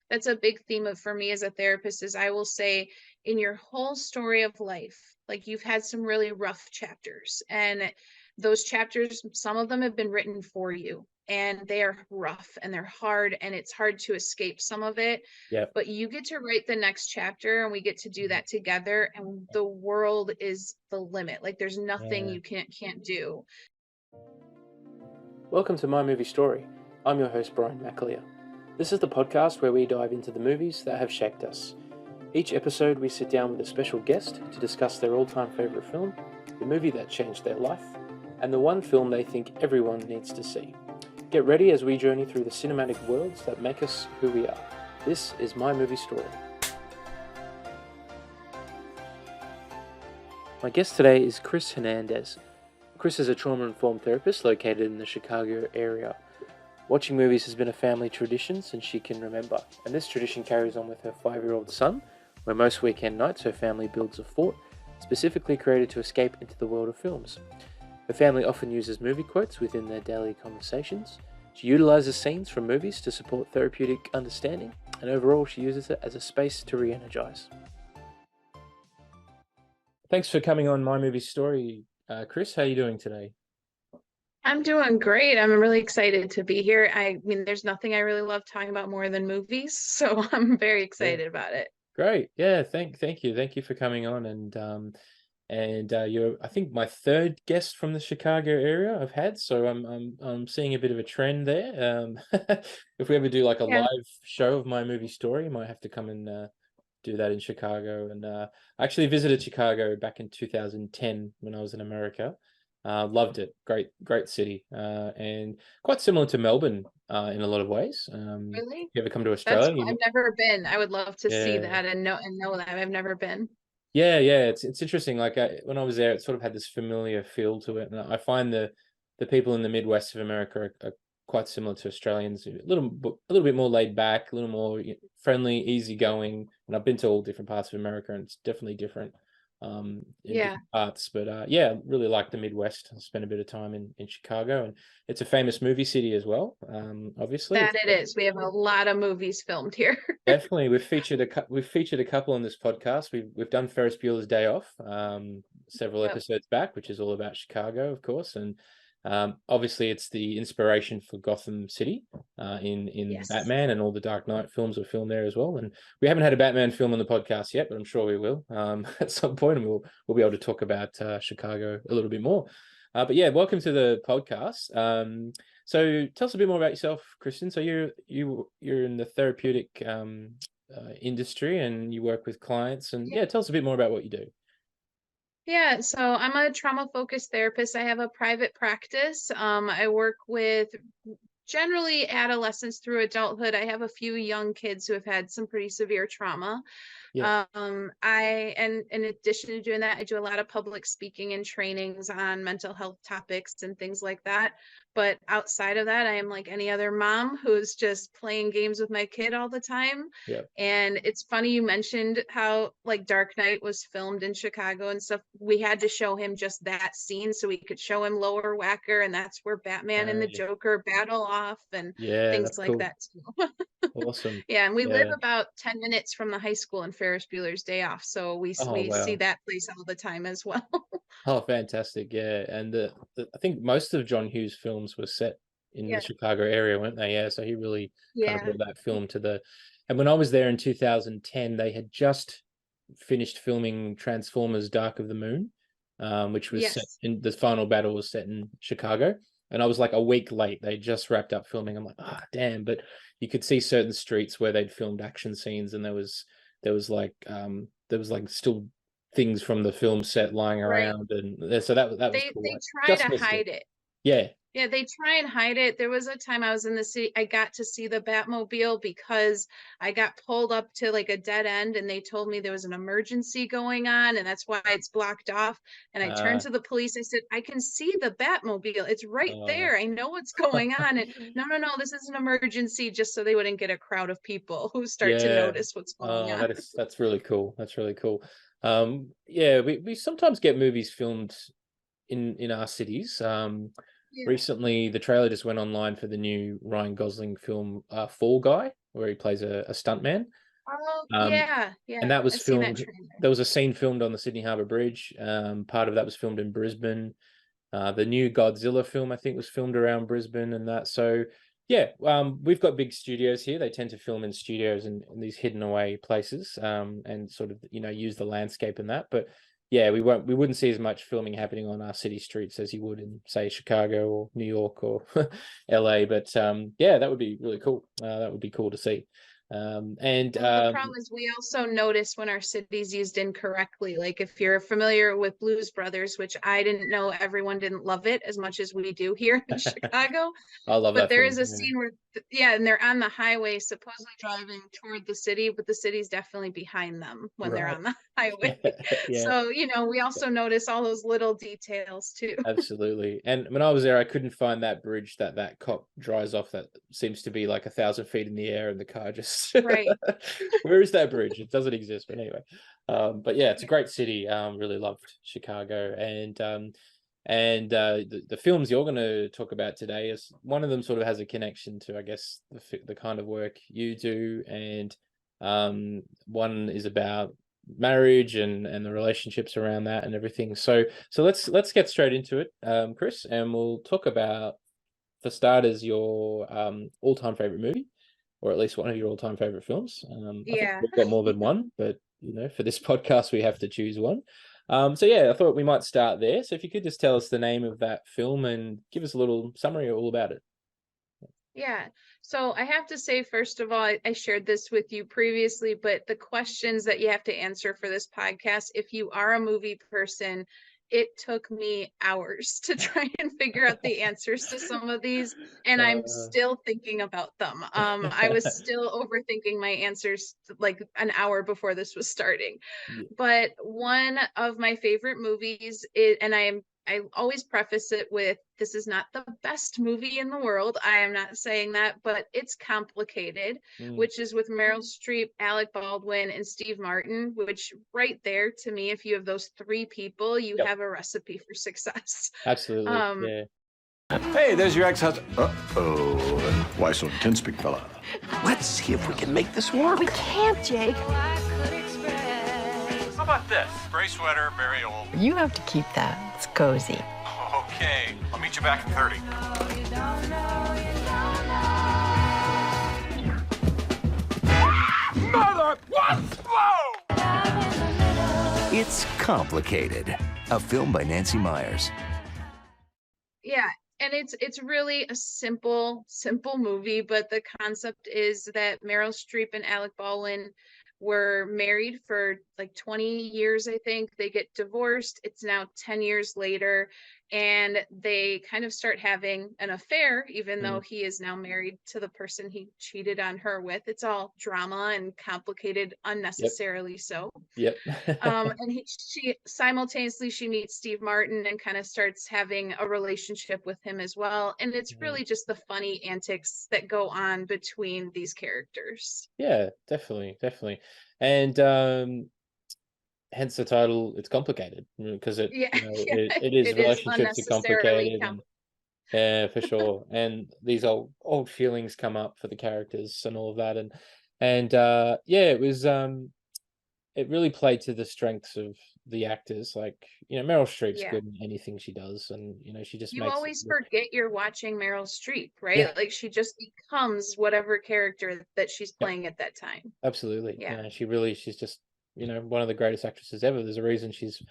that's a big theme of for me as a therapist is I will say in your whole story of life, like you've had some really rough chapters, and those chapters, some of them have been written for you, and they are rough and they're hard, and it's hard to escape some of it. Yeah. But you get to write the next chapter, and we get to do that together, and the world is the limit. Like there's nothing Yeah. you can't do. Welcome to My Movie Story. I'm your host, Brian McAleer. This is the podcast where we dive into the movies that have shaped us. Each episode, we sit down with a special guest to discuss their all-time favourite film, the movie that changed their life, and the one film they think everyone needs to see. Get ready as we journey through the cinematic worlds that make us who we are. This is My Movie Story. My guest today is Kris Hernandez. Kris is a trauma-informed therapist located in the Chicago area. Watching movies has been a family tradition since she can remember, and this tradition carries on with her 5-year-old son, where most weekend nights her family builds a fort, specifically created to escape into the world of films. Her family often uses movie quotes within their daily conversations. She utilizes scenes from movies to support therapeutic understanding, and overall she uses it as a space to re-energize. Thanks for coming on My Movie Story, Kris. How are you doing today? I'm doing great. I'm really excited to be here. I mean, there's nothing I really love talking about more than movies, so I'm very Yeah. excited about it. Great. Yeah, thank you for coming on, and you're, I think, my third guest from the Chicago area I've had, so I'm seeing a bit of a trend there. If we ever do like a Yeah. live show of My Movie Story, I might have to come and do that in Chicago. And I actually visited Chicago back in 2010 when I was in America. Loved it. Great city, and quite similar to Melbourne in a lot of ways. Really? You ever come to That's Australia? cool. I've never been. I would love to see Yeah. that and know that. I've never been. Yeah. It's interesting. Like when I was there, it sort of had this familiar feel to it, and I find the people in the Midwest of America are quite similar to Australians. A little bit more laid back, a little more friendly, easygoing. And I've been to all different parts of America, and it's definitely different in Yeah, different parts. But yeah, really like the Midwest. I spent a bit of time in Chicago, and it's a famous movie city as well. Obviously, that it's it is. We have a lot of movies filmed here. definitely, we've featured a couple on this podcast. We've done Ferris Bueller's Day Off, several Yep. episodes back, which is all about Chicago, of course, and obviously it's the inspiration for Gotham City in Yes. Batman, and all the Dark Knight films were filmed there as well. And we haven't had a Batman film on the podcast yet, but I'm sure we will at some point, and we'll be able to talk about Chicago a little bit more. But yeah, welcome to the podcast. So tell us a bit more about yourself, Kristen. So you're in the therapeutic industry, and you work with clients, and yeah, tell us a bit more about what you do. Yeah, so I'm a trauma-focused therapist. I have a private practice. I work with generally adolescents through adulthood. I have a few young kids who have had some pretty severe trauma. Yeah. And in addition to doing that, I do a lot of public speaking and trainings on mental health topics and things like that. But outside of that, I am like any other mom who's just playing games with my kid all the time. Yeah. And it's funny you mentioned how like Dark Knight was filmed in Chicago and stuff. We had to show him just that scene so we could show him Lower Wacker, and that's where Batman and the Yeah. Joker battle off and Yeah, things that's like cool. that too. Awesome. Yeah, and we live Yeah. about 10 minutes from the high school in Ferris Bueller's Day Off, so Oh we see wow. that place all the time as well. Oh, fantastic. Yeah, and I think most of John Hughes' films were set in the Yeah, Chicago area, weren't they? Yeah, so he really kind of yeah, brought that film to the. And when I was there in 2010, they had just finished filming Transformers: Dark of the Moon, which was set yes. in the final battle was set in Chicago. And I was like a week late. They just wrapped up filming. I'm like, ah, damn. But you could see certain streets where they'd filmed action scenes, and there was like still things from the film set lying Right. around, and so that was cool. They I try just to missed it. hide it. Yeah. Yeah, they try and hide it. There was a time I was in the city, I got to see the Batmobile because I got pulled up to like a dead end and they told me there was an emergency going on and that's why it's blocked off. And I turned Uh, to the police. I said, I can see the Batmobile. It's right uh, there. I know what's going on. And no, this is an emergency, just so they wouldn't get a crowd of people who start to yeah. notice what's going Oh, on. that's really cool. That's really cool. Yeah, we sometimes get movies filmed in our cities. Yeah. Recently the trailer just went online for the new Ryan Gosling film, Fall Guy. where he plays a stuntman. Oh, Um, yeah, yeah. and that was I've seen that filmed. trailer. There was a scene filmed on the Sydney Harbour Bridge. Part of that was filmed in Brisbane. The new Godzilla film, I think, was filmed around Brisbane and that. So, yeah, we've got big studios here. They tend to film in studios and in these hidden away places, and sort of, use the landscape and that. But yeah, we wouldn't see as much filming happening on our city streets as you would in, say, Chicago or New York or LA. But yeah, that would be really cool. That would be cool to see. And Well, the problem is we also notice when our city's used incorrectly. Like if you're familiar with Blues Brothers, which I didn't know everyone didn't love it as much as we do here in Chicago. I love But that there film. is a scene where, yeah, and they're on the highway, supposedly driving toward the city, but the city's definitely behind them when they're Right. on the highway. Yeah. So, we also notice all those little details too. Absolutely. And when I was there, I couldn't find that bridge that cop drives off that seems to be like 1,000 feet in the air, and the car just Right. where is that bridge? It doesn't exist. But anyway, but yeah, it's a great city. Really loved Chicago, and the films you're going to talk about today, is one of them sort of has a connection to, I guess, the kind of work you do, and one is about marriage and the relationships around that and everything. So let's get straight into it, Kris, and we'll talk about, for starters, your all-time favorite movie, or at least one of your all-time favorite films. I think Yeah. we've got more than one, but for this podcast we have to choose one. So yeah, I thought we might start there. So if you could just tell us the name of that film and give us a little summary all about it. Yeah. So I have to say, first of all, I shared this with you previously, but the questions that you have to answer for this podcast, if you are a movie person, it took me hours to try and figure out the answers to some of these, and I'm Uh, still thinking about them. I was still overthinking my answers like an hour before this was starting. yeah. But one of my favorite movies is, and I always preface it with, this is not the best movie in the world. I am not saying that, but it's complicated, Mm, which is with Meryl Streep, Alec Baldwin, and Steve Martin, which right there, to me, if you have those three people, you yep, have a recipe for success. absolutely. Um, Yeah. Hey, there's your ex-husband. Uh-oh. Why so tense, big fella? Let's see if we can make this work. We can't, Jake. How about this? Gray sweater, very old. You have to keep that. It's cozy. Okay, I'll meet you back in 30. Mother, what? Whoa! It's Complicated, a film by Nancy Myers. yeah, and it's really a simple movie, but the concept is that Meryl Streep and Alec Baldwin were married for like 20 years, I think. They get divorced. It's now 10 years later, and they kind of start having an affair, even though Mm, he is now married to the person he cheated on her with. It's all drama and complicated yep. unnecessarily so. Yep. And she meets Steve Martin and kind of starts having a relationship with him as well. And it's Mm. really just the funny antics that go on between these characters. Yeah, definitely, definitely. And hence the title, it's complicated, because Yeah, yeah, it is, it is relationships are unnecessarily complicated, and yeah, for sure. And these old feelings come up for the characters and all of that. And yeah, it really played to the strengths of the actors. Like, Meryl Streep's yeah. good in anything she does, and she just You makes it always look. forget you're watching Meryl Streep, Yeah, right? Like she just becomes whatever character that she's yep, playing at that time. absolutely. Yeah. She's just, one of the greatest actresses ever. There's a reason she's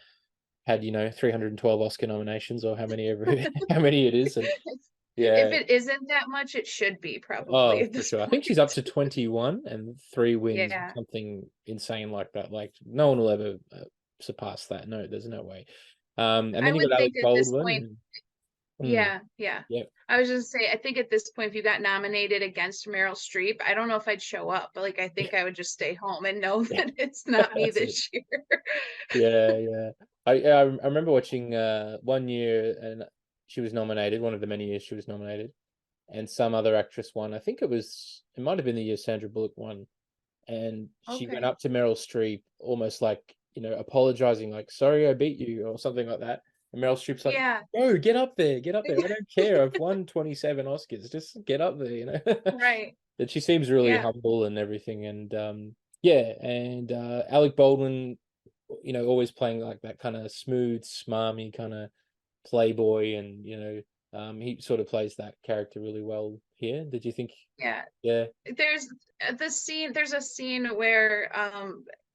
had 312 Oscar nominations, or how many ever how many it is. And If yeah, it isn't that much, it should be probably oh, at for this sure. I think she's point. up to 21 and 3 wins, Yeah. something insane like that. Like, no one will ever surpass that. No, there's no way. And I then you would got Alec think at this point, Baldwin. Mm, yeah, yeah. yeah, I was just say, I think at this point, if you got nominated against Meryl Streep, I don't know if I'd show up, but like I think I would just stay home and know yeah, that it's not me that's it. this year. Yeah, yeah. I remember watching one year, and she was nominated. One of the many years she was nominated, and some other actress won. I think it might have been the year Sandra Bullock won, and she went Okay. up to Meryl Streep, almost like, apologizing, like, "Sorry, I beat you," or something like that. And Meryl Streep's like, Yeah. "No, get up there, get up there. I don't care. I've won 27 Oscars. Just get up there." Right. that she seems really Yeah. humble and everything. And yeah, and Alec Baldwin, always playing like that kind of smooth, smarmy kind of playboy, and he sort of plays that character really well here. Did you think? Yeah. Yeah. There's there's a scene where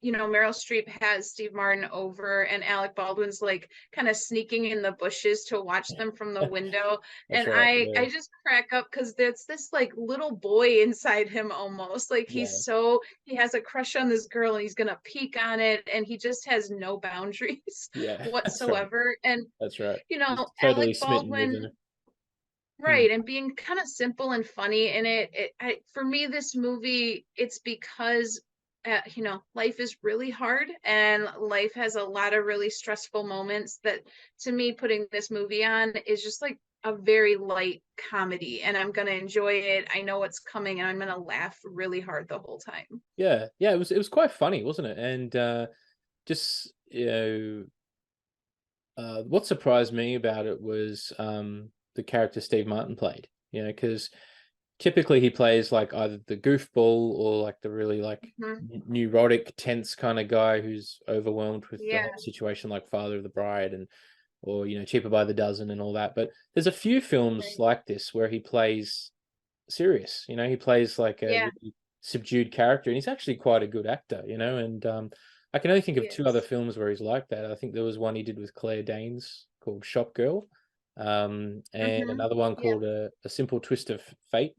Meryl Streep has Steve Martin over and Alec Baldwin's like kind of sneaking in the bushes to watch them from the window. That's And right. I just crack up because there's this like little boy inside him almost. Like Yeah. he has a crush on this girl and he's gonna peek on it and he just has no boundaries Yeah. That's right. whatsoever. And That's right. He's totally Alec smitten with Baldwin, her. Hmm. right, and being kind of simple and funny in for me, this movie, it's because, life is really hard and life has a lot of really stressful moments that, to me, putting this movie on is just like a very light comedy, and I'm gonna enjoy it. I know what's coming, and I'm gonna laugh really hard the whole time. Yeah. Yeah. It was quite funny, wasn't it? And just what surprised me about it was the character Steve Martin played. Because typically he plays like either the goofball or like the really like Mhm. neurotic, tense kind of guy who's overwhelmed with the Yeah, whole situation, like Father of the Bride and or Cheaper by the Dozen and all that. But there's a few films right. like this where he plays serious. He plays like a Yeah, really subdued character, and he's actually quite a good actor. And I can only think he of two other is. films where he's like that. I think there was one he did with Claire Danes called Shop Girl, and Hmm. another one Yeah, called a Simple Twist of Fate,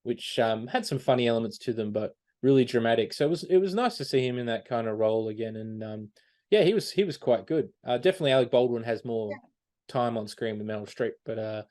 which had some funny elements to them, but really dramatic. So it was nice to see him in that kind of role again, and yeah, he was quite good. Definitely, Alec Baldwin has more yeah. time on screen with Meryl Streep, but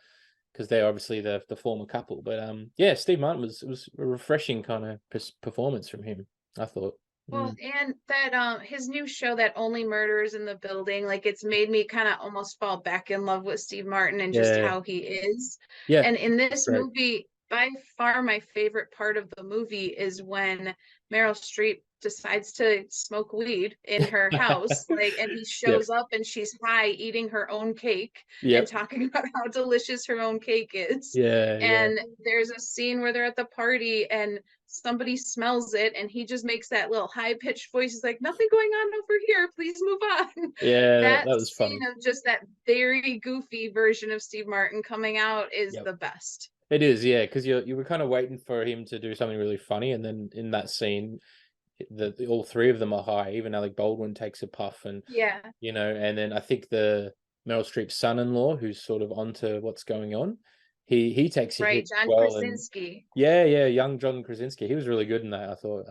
because they're obviously the former couple. But yeah, Steve Martin was a refreshing kind of performance from him, I thought. Well, Mm. and that his new show that Only Murders in the Building, like it's made me kind of almost fall back in love with Steve Martin and just Yeah, how he is. yeah, And in it's this great. movie, by far my favorite part of the movie is when Meryl Streep decides to smoke weed in her house, like, and he Yep, shows up and she's high eating her own cake and yep, talking about how delicious her own cake is. yeah, yeah, And there's a scene where they're at the party and somebody smells it and he just makes that little high-pitched voice. He's like, nothing going on over here, please move on. yeah. That, That that was scene funny. of just that very goofy version of Steve Martin coming out is Yep, the best. it is. Yeah, because you were kind of waiting for him to do something really funny, and then in that scene, all three of them are high. Even Alec Baldwin takes a puff, and Yeah, and then I think the Meryl Streep son-in-law, who's sort of onto what's going on, he takes a hit right, as John well, and Krasinski. yeah, yeah, young John Krasinski, he was really good in that, I thought.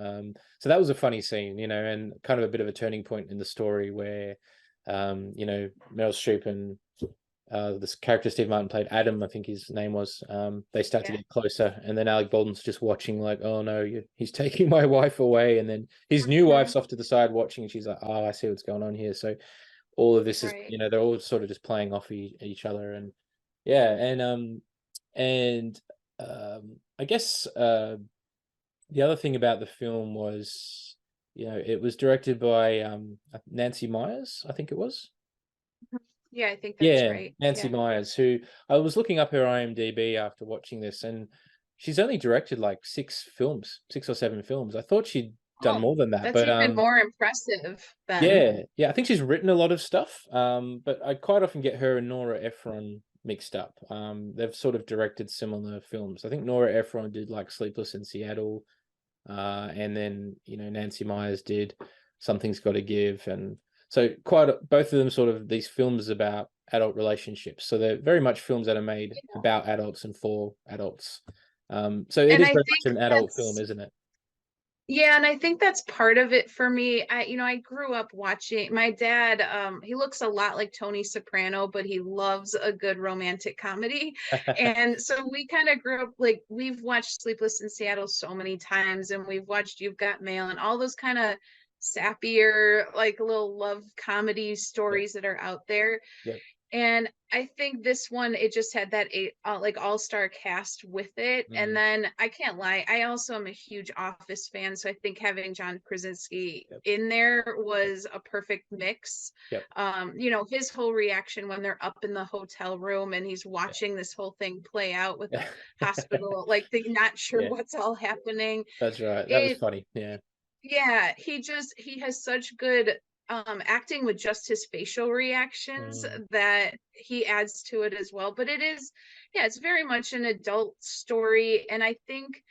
So that was a funny scene, and kind of a bit of a turning point in the story where, Meryl Streep and this character Steve Martin played, Adam, I think his name was. They start to Yeah. get closer, and then Alec Baldwin's just watching, like, oh no, he's taking my wife away, and then his new Mhm. wife's off to the side watching, and she's like, oh, I see what's going on here. So all of this is, Right. they're all sort of just playing off each other, and yeah, and I guess the other thing about the film was, it was directed by Nancy Myers, I think it was. Yeah, I think that's Yeah, right. Nancy Yeah. Myers, who I was looking up her IMDb after watching this, and she's only directed like six or seven films. I thought she'd done Oh, more than that, that's but even more impressive then. yeah, yeah, I think she's written a lot of stuff. But I quite often get her and Nora Ephron mixed up. They've sort of directed similar films. I think Nora Ephron did like Sleepless in Seattle, and then Nancy Myers did Something's Got to Give, and so both of them sort of these films about adult relationships. So they're very much films that are made Yeah. about adults and for adults. So it And is I very think much an adult film, that's isn't it? Yeah, and I think that's part of it for me. I grew up watching my dad, he looks a lot like Tony Soprano, but he loves a good romantic comedy. And so we kind of grew up like we've watched Sleepless in Seattle so many times, and we've watched You've Got Mail and all those kind of sappier, like little love comedy Yep, stories that are out there. yep, And I think this one, it just had that like all-star cast with it. And then I can't lie, I also am a huge Office fan, so I think having John Krasinski in there was a perfect mix. Yep. You know, his whole reaction when they're up in the hotel room and he's watching this whole thing play out with the hospital, like they're not sure Yeah. what's all happening. That's right. That was It funny. Yeah. Yeah, he has such good acting with just his facial reactions that he adds to it as well. But it is, yeah, it's very much an adult story, and I think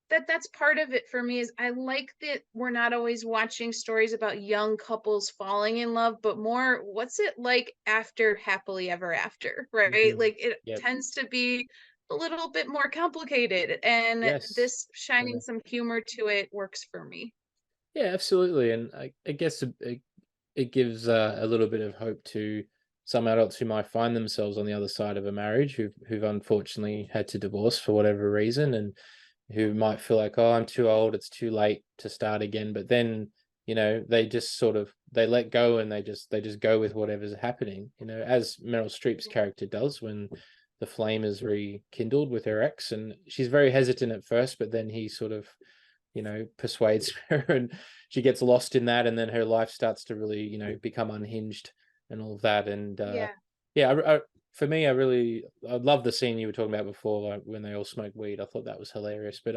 that that's part of it for me. Is I like that we're not always watching stories about young couples falling in love, but more what's it like after happily ever after, right? Like it Yep. tends to be a little bit more complicated, and Yes. this shining some humor to it works for me. Yeah, absolutely. And I guess it gives a little bit of hope to some adults who might find themselves on the other side of a marriage, who've unfortunately had to divorce for whatever reason, and who might feel like, oh, I'm too old, it's too late to start again. But then, they just sort of they let go, and they just go with whatever's happening, as Meryl Streep's character does when the flame is rekindled with her ex, and she's very hesitant at first, but then he sort of persuades her, and she gets lost in that, and then her life starts to really, become unhinged and all of that. And Yeah. yeah, for me, I love the scene you were talking about before, like when they all smoke weed. I thought that was hilarious. But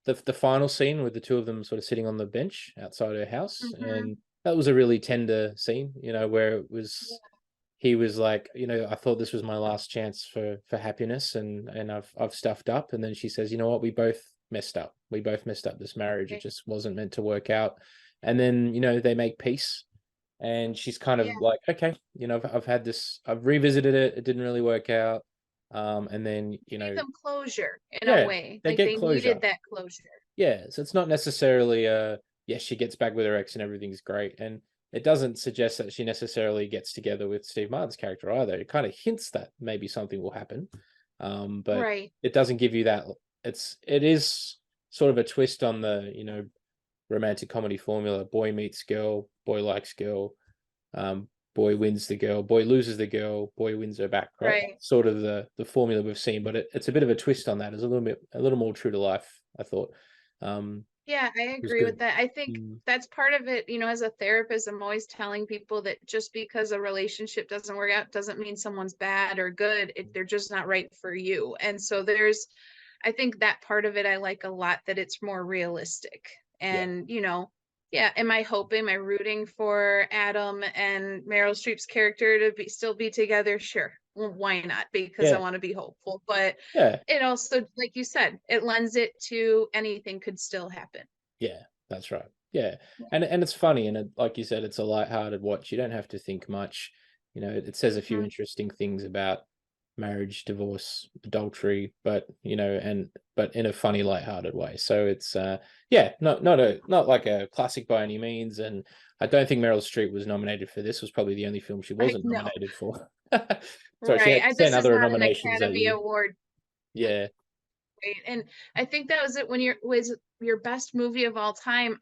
the final scene with the two of them sort of sitting on the bench outside her house, and that was a really tender scene, where it was he was like, I thought this was my last chance for happiness, and I've stuffed up. And then she says, you know what, we both messed up. We both messed up this marriage. It just wasn't meant to work out. And then, they make peace. And she's kind of Yeah. like, okay, I've had this, I've revisited it. It didn't really work out. And then, Gave them closure in a yeah, way. they Like get they closure. needed that closure. Yeah, so it's not necessarily yes, she gets back with her ex and everything's great. And it doesn't suggest that she necessarily gets together with Steve Martin's character either. It kind of hints that maybe something will happen. But Right. it doesn't give you that. It is sort of a twist on the, romantic comedy formula. Boy meets girl, boy likes girl, boy wins the girl, boy loses the girl, boy wins her back, right? Right. Sort of the formula we've seen, but it's a bit of a twist on that. It's a little more true to life, I thought. Yeah, I It was agree with good. that. I think that's part of it, as a therapist, I'm always telling people that just because a relationship doesn't work out doesn't mean someone's bad or good. They're just not right for you. And so I think that part of it I like a lot, that it's more realistic. Yeah. And, yeah, am I rooting for Adam and Meryl Streep's character to still be together? Sure. Well, why not? Because I Yeah. want to be hopeful. But Yeah. it also, like you said, it lends it to anything could still happen. Yeah, that's right. Yeah. And it's funny, and like you said, it's a light-hearted watch. You don't have to think much. It says a few interesting things about marriage, divorce, adultery, but but in a funny, light-hearted way. So it's yeah, not like a classic by any means. And I don't think Meryl Streep was nominated for this. It was probably the only film she Right. wasn't No. nominated for. Sorry, she Right. had This 10 is other not an nominations that Academy year. Award. Yeah. Right. And I think that was it when was your best movie of all time.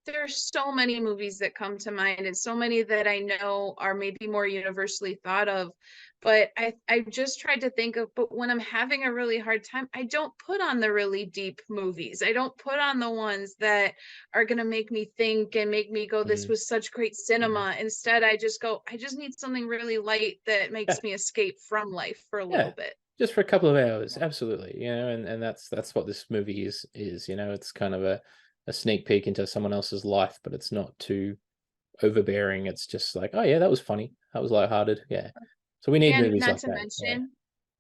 There are so many movies that come to mind, and so many that I know are maybe more universally thought of. But I just tried to think of, but when I'm having a really hard time, I don't put on the really deep movies. I don't put on the ones that are going to make me think and make me go, this was such great cinema. Instead, I just go, I just need something really light that Yeah. makes me escape from life for a Yeah. little bit. Just for a couple of hours, absolutely. And that's what this movie is. It's kind of a sneak peek into someone else's life, but it's not too overbearing. It's just like, oh yeah, that was funny, that was lighthearted. Yeah, so we need And movies not like to that. Yeah. mention,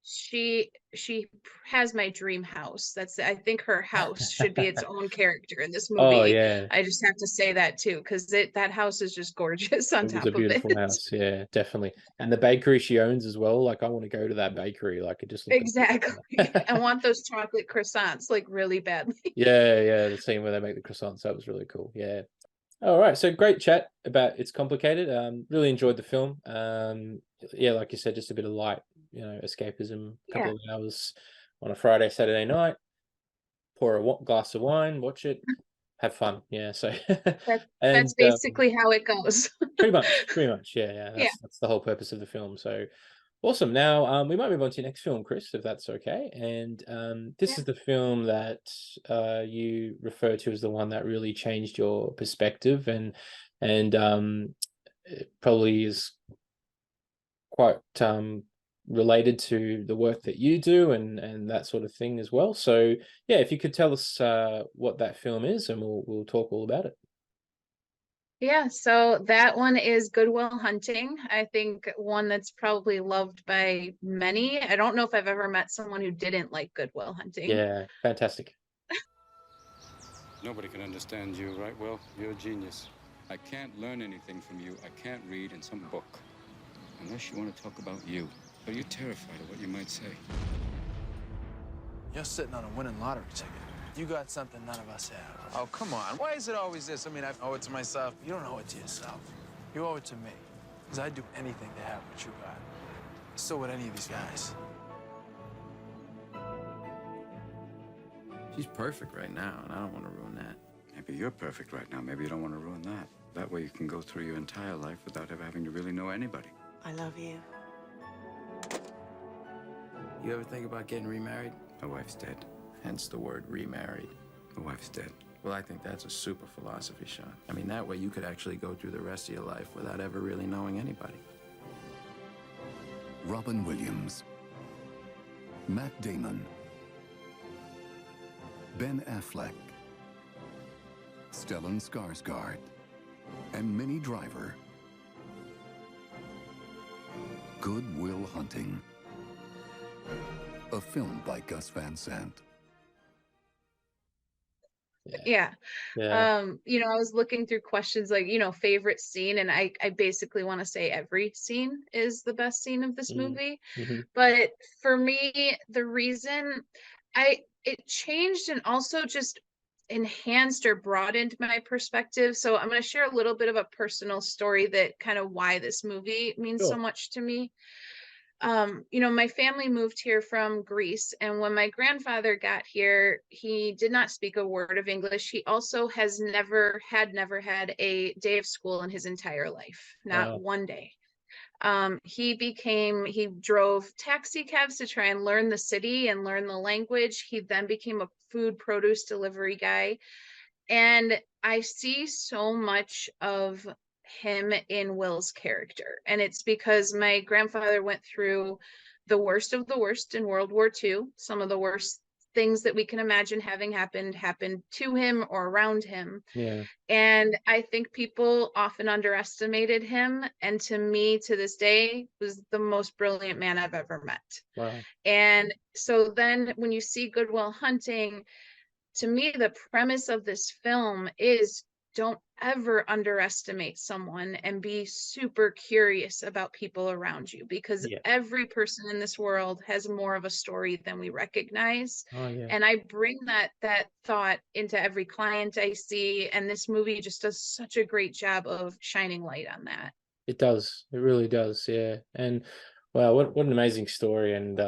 she has my dream house. I think her house should be its own character in this Oh movie. yeah, I just have to say that too, because that house is just gorgeous on it was a top of it. beautiful house. Yeah, definitely. And the bakery she owns as well, like I want to go to that bakery. Like it just looked Exactly. amazing. I want those chocolate croissants like really badly. Yeah, the scene where they make the croissants, that was really cool. Yeah. All right, so great chat about It's Complicated. Really enjoyed the film. Yeah, like you said, just a bit of light, escapism. A couple Yeah. of hours on a Friday, Saturday night. Pour a glass of wine, watch it. have fun. Yeah. So, That's and basically how it goes. pretty much. Yeah. Yeah. Yeah. That's the whole purpose of the film. So awesome. Now, we might move on to your next film, Chris, if that's okay. And this Yeah. is the film that you refer to as the one that really changed your perspective, and it probably is quite related to the work that you do and that sort of thing as well. So yeah, if you could tell us what that film is, and we'll talk all about it. Yeah, so that one is Good Will Hunting. I think one that's probably loved by many. I don't know if I've ever met someone who didn't like Good Will Hunting. Yeah, fantastic. Nobody can understand you, right? Well, you're a genius. I can't learn anything from you. I can't read in some book. Unless you want to talk about you. Are you terrified of what you might say? You're sitting on a winning lottery ticket. You got something none of us have. Oh, come on. Why is it always this? I mean, I owe it to myself. You don't owe it to yourself. You owe it to me. Because I'd do anything to have what you got. So would any of these guys. She's perfect right now, and I don't want to ruin that. Maybe you're perfect right now. Maybe you don't want to ruin that. That way you can go through your entire life without ever having to really know anybody. I love you. You ever think about getting remarried? My wife's dead. Hence the word remarried. My wife's dead. Well, I think that's a super philosophy, Sean. I mean, that way you could actually go through the rest of your life without ever really knowing anybody. Robin Williams, Matt Damon, Ben Affleck, Stellan Skarsgård, and Minnie Driver. Good Will Hunting, a film by Gus Van Sant. Yeah. Yeah. I was looking through questions like, favorite scene, and I basically want to say every scene is the best scene of this movie. Mm-hmm. But for me, the reason it changed and also just enhanced or broadened my perspective. So I'm going to share a little bit of a personal story that kind of why this movie means so Sure. much to me. My family moved here from Greece, and when my grandfather got here, he did not speak a word of English. He also has never had a day of school in his entire life, not Wow. one day. He drove taxi cabs to try and learn the city and learn the language. He then became a food produce delivery guy. And I see so much of him in Will's character. And it's because my grandfather went through the worst of the worst in World War II. Some of the worst things that we can imagine having happened to him or around him. Yeah. And I think people often underestimated him. And to me, to this day, was the most brilliant man I've ever met. Wow. And so then when you see Good Will Hunting, to me, the premise of this film is don't ever underestimate someone and be super curious about people around you, because Yeah. every person in this world has more of a story than we recognize. Oh yeah. And I bring that thought into every client I see, and this movie just does such a great job of shining light on that. It does. It really does. Yeah. And wow, what an amazing story. And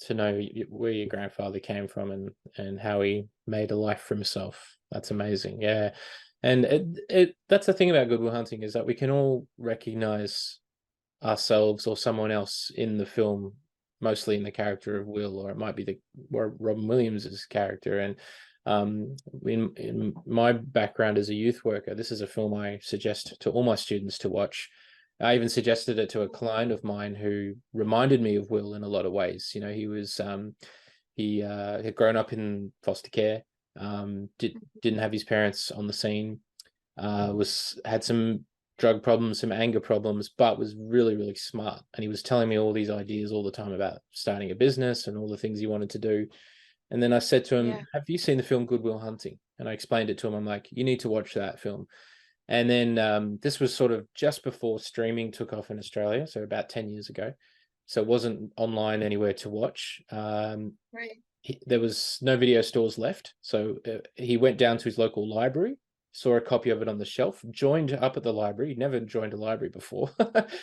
to know where your grandfather came from and how he made a life for himself. That's amazing. Yeah. And that's the thing about Good Will Hunting, is that we can all recognize ourselves or someone else in the film, mostly in the character of Will, or it might be Robin Williams's character. And in my background as a youth worker, this is a film I suggest to all my students to watch. I even suggested it to a client of mine who reminded me of Will in a lot of ways. He was he had grown up in foster care, didn't have his parents on the scene, had some drug problems, some anger problems, but was really, really smart. And he was telling me all these ideas all the time about starting a business and all the things he wanted to do. And then I said to him, Yeah. have you seen the film Good Will Hunting? And I explained it to him. I'm like, you need to watch that film. And then this was sort of just before streaming took off in Australia, so about 10 years ago. So it wasn't online anywhere to watch. Right. There was no video stores left. So he went down to his local library, saw a copy of it on the shelf, joined up at the library. He'd never joined a library before.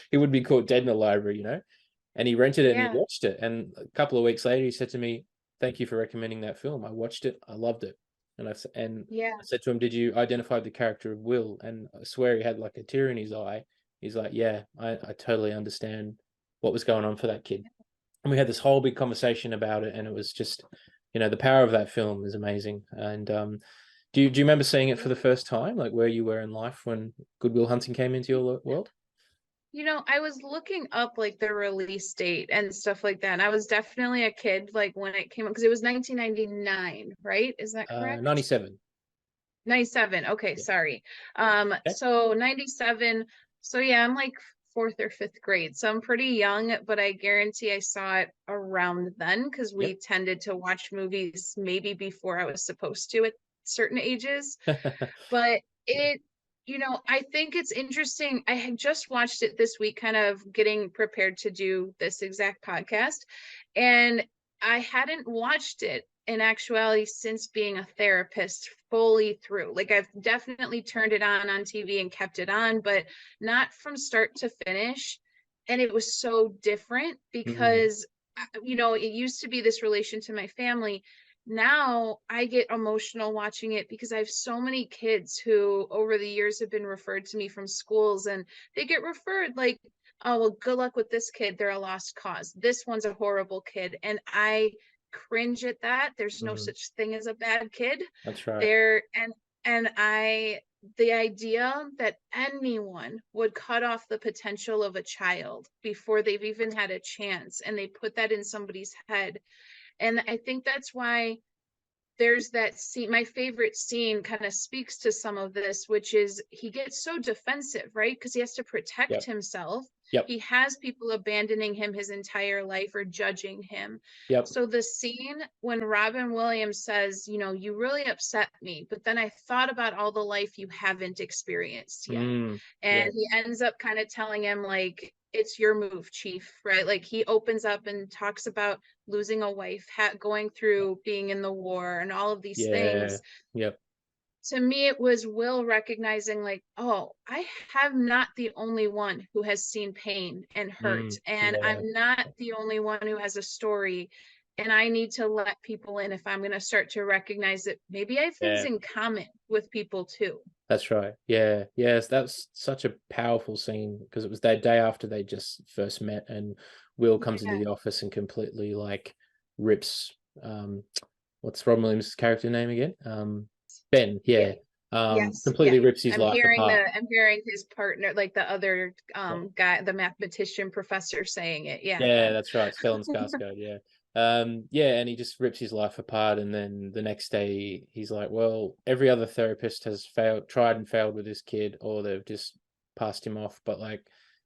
He would be caught dead in a library, and he rented it and he watched it. And a couple of weeks later, he said to me, thank you for recommending that film. I watched it. I loved it. And Yeah. I said to him, "Did you identify the character of Will?" And I swear he had like a tear in his eye. He's like, "Yeah, I totally understand what was going on for that kid." And we had this whole big conversation about it, and it was just, the power of that film is amazing. And do you remember seeing it for the first time, like where you were in life when Good Will Hunting came into your world? I was looking up like the release date and stuff like that. And I was definitely a kid like when it came out because it was 1999, right? Is that correct? 97. 97. Okay, Yeah. sorry. Okay. So 97. So yeah, I'm like fourth or fifth grade. So I'm pretty young, but I guarantee I saw it around then because we Yep. tended to watch movies maybe before I was supposed to at certain ages. But Yeah. I think it's interesting. I had just watched it this week, kind of getting prepared to do this exact podcast. And I hadn't watched it in actuality since being a therapist fully through. Like I've definitely turned it on TV and kept it on, but not from start to finish. And it was so different Mm, because, it used to be this relation to my family. Now I get emotional watching it because I have so many kids who over the years have been referred to me from schools and they get referred like, oh, well, good luck with this kid. They're a lost cause. This one's a horrible kid. And I cringe at that. There's no mm, such thing as a bad kid. that's right. There and I the idea that anyone would cut off the potential of a child before they've even had a chance and they put that in somebody's head. And I think that's why there's that scene. My favorite scene kind of speaks to some of this, which is he gets so defensive, right? Because he has to protect Yep. himself. Yep. He has people abandoning him his entire life or judging him. Yep. So the scene when Robin Williams says, you really upset me, but then I thought about all the life you haven't experienced yet. Mm, yeah. And he ends up kind of telling him, like, it's your move, chief, right? Like he opens up and talks about losing a wife, going through being in the war and all of these Yeah. things. Yep. To me, it was Will recognizing, like, oh, I have not the only one who has seen pain and hurt, and Yeah. I'm not the only one who has a story. And I need to let people in if I'm going to start to recognize that maybe I have things Yeah. in common with people too. That's right. Yeah. Yes, that's such a powerful scene because it was that day after they just first met, and Will comes into Yeah. the office and completely like rips what's Robin Williams' character name again? Ben, Yeah. yeah. Yes. Yeah. Completely rips his life apart. I'm hearing his partner, like the other guy, the mathematician professor saying it. Yeah. Yeah, that's right. Stellan Skarsgård, yeah. Yeah, and he just rips his life apart, and then the next day he's like, "Well, every other therapist has tried and failed with this kid, or they've just passed him off. But like,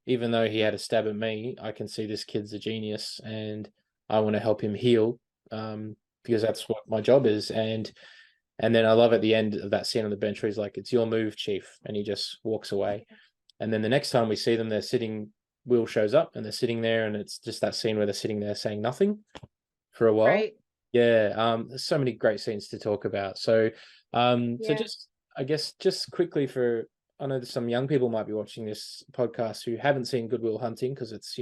even though he had a stab at me, I can see this kid's a genius, and I want to help him heal, because that's what my job is." And then I love at the end of that scene on the bench where he's like, "It's your move, chief," and he just walks away. And then the next time we see them, they're sitting. Will shows up and they're sitting there, and it's just that scene where they're sitting there saying nothing for a while. Right. Yeah, there's so many great scenes to talk about. So, so Yeah. just I guess just quickly for I know that some young people might be watching this podcast who haven't seen Good Will Hunting because it's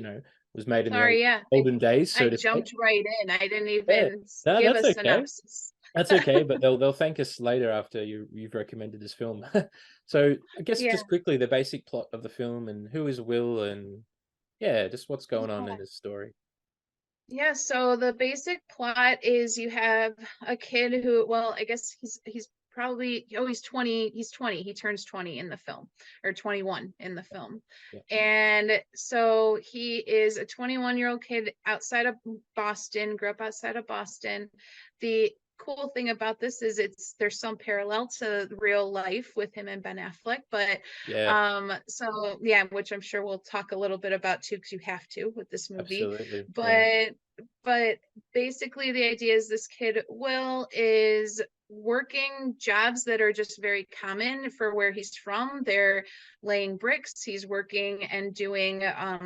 was made in the Sorry. Yeah. olden days, so I to speak. jumped right in. I didn't Yeah, even no, give a that's okay. synopsis. That's okay, but they'll thank us later after you've recommended this film. So I guess Yeah. just quickly the basic plot of the film and who is Will and yeah, just what's going on Yeah. in this story. Yeah, so the basic plot is you have a kid who, well, I guess he's probably, oh, he's 20, he turns 20 in the film, or 21 in the film. Yeah. And so he is a 21-year-old kid outside of Boston, grew up outside of Boston. The cool thing about this is there's some parallel to real life with him and Ben Affleck, but Yeah, so yeah, which I'm sure we'll talk a little bit about too, because you have to with this movie. absolutely. Yeah. But basically the idea is this kid Will is working jobs that are just very common for where he's from. They're laying bricks, he's working and doing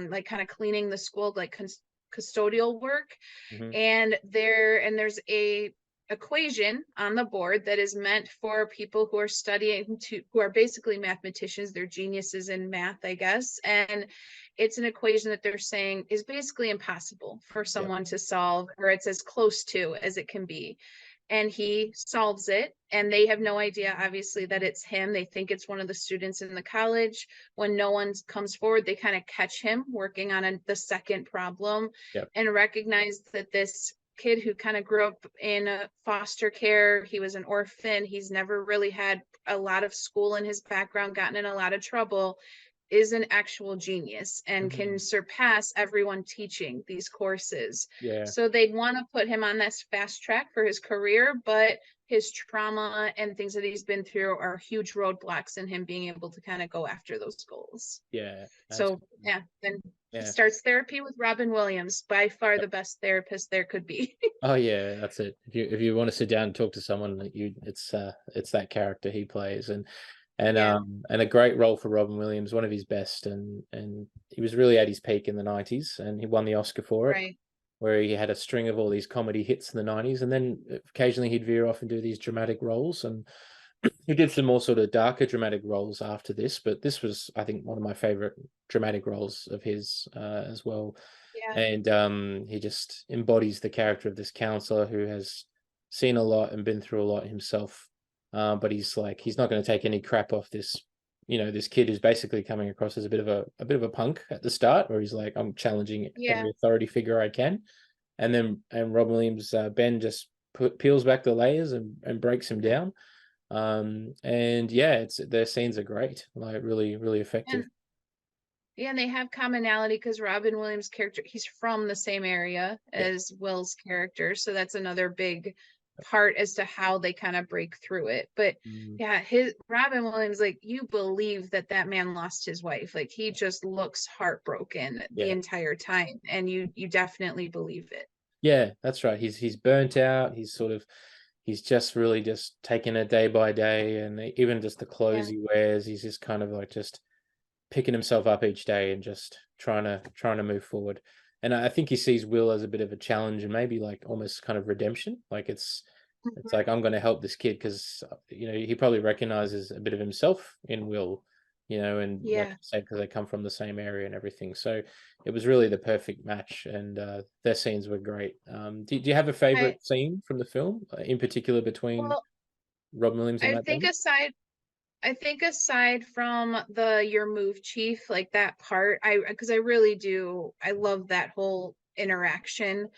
like kind of cleaning the school, like custodial work. Hmm. And there's a equation on the board that is meant for people who are who are basically mathematicians. They're geniuses in math, I guess. And it's an equation that they're saying is basically impossible for Yep. someone to solve, or it's as close to as it can be. and he solves it, and they have no idea, obviously, that it's him. They think it's one of the students in the college. When no one comes forward, they kind of catch him working on the second problem. Yep. And recognize that this kid who kind of grew up in foster care, he was an orphan, he's never really had a lot of school in his background, gotten in a lot of trouble, is an actual genius and can surpass everyone teaching these courses. Yeah. So they'd want to put him on this fast track for his career, but his trauma and things that he's been through are huge roadblocks in him being able to kind of go after those goals. Yeah. So yeah, then he Yeah. starts therapy with Robin Williams, by far the best therapist there could be. Oh yeah, that's it. If you want to sit down and talk to someone, it's that character he plays, and Yeah. a great role for Robin Williams, one of his best, and he was really at his peak in the 90s, and he won the Oscar for it, Right. where he had a string of all these comedy hits in the 90s, and then occasionally he'd veer off and do these dramatic roles, and he did some more sort of darker dramatic roles after this, but this was, I think, one of my favorite dramatic roles of his as well. Yeah. And he just embodies the character of this counselor who has seen a lot and been through a lot himself, but he's not going to take any crap off this, this kid who's basically coming across as a bit of a punk at the start, where he's like, I'm challenging every authority figure I can, and Robin Williams, Ben, just peels back the layers and breaks him down. And yeah, their scenes are great, like really, really effective. And they have commonality because Robin Williams' character, he's from the same area as Will's character. So that's another big part as to how they kind of break through it. But yeah, Robin Williams, like, you believe that man lost his wife. Like, he just looks heartbroken the entire time, and you definitely believe it. Yeah, that's right. He's burnt out. He's just really just taking it day by day, and even just the clothes he wears, he's just kind of like just picking himself up each day and just trying to move forward. And I think he sees Will as a bit of a challenge and maybe like almost kind of redemption. Like it's like, I'm going to help this kid because he probably recognizes a bit of himself in Will, and like I said, because they come from the same area and everything. So it was really the perfect match, and their scenes were great. Do you have a favorite scene from the film in particular between Robin Williams and Matt Damon? I think aside from the your move, chief, like that part, because I really do, I love that whole interaction.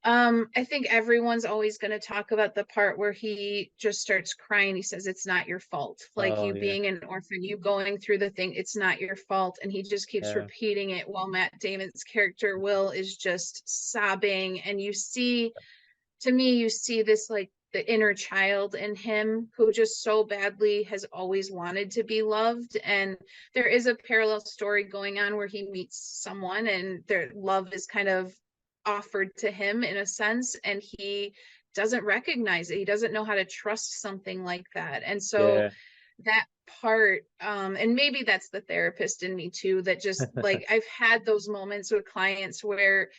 I think everyone's always going to talk about the part where he just starts crying. He says, it's not your fault. Like, you being an orphan, you going through the thing, it's not your fault. And he just keeps repeating it while Matt Damon's character, Will, is just sobbing. And you see this, like, the inner child in him who just so badly has always wanted to be loved. And there is a parallel story going on where he meets someone and their love is kind of offered to him in a sense, and he doesn't recognize it. He doesn't know how to trust something like that. And so that part, and maybe that's the therapist in me too, that just like, I've had those moments with clients where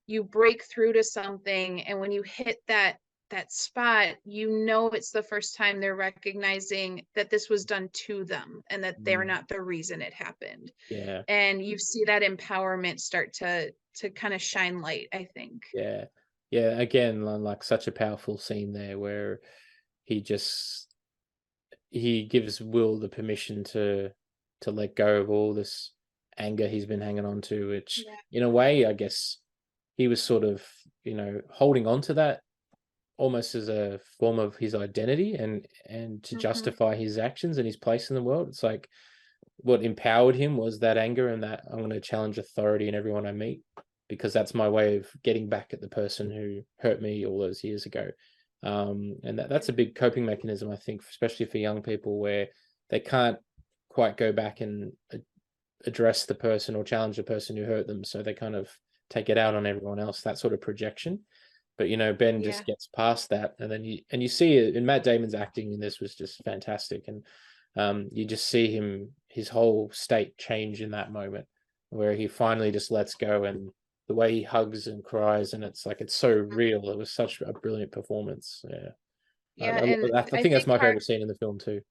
you break through to something, and when you hit that spot, it's the first time they're recognizing that this was done to them and that they're not the reason it happened. And you see that empowerment start to kind of shine light, I think. Again, like such a powerful scene there where he gives Will the permission to let go of all this anger he's been hanging on to, which in a way, I guess, he was sort of holding on to that almost as a form of his identity and to justify his actions and his place in the world. It's like what empowered him was that anger and that I'm going to challenge authority in everyone I meet, because that's my way of getting back at the person who hurt me all those years ago. And that's a big coping mechanism, I think, especially for young people, where they can't quite go back and address the person or challenge the person who hurt them. So they kind of take it out on everyone else, that sort of projection. But Ben just gets past that, and then you see it in Matt Damon's acting in this was just fantastic, and you just see his whole state change in that moment, where he finally just lets go, and the way he hugs and cries, and it's like it's so real. It was such a brilliant performance. I think that's my favorite scene in the film too.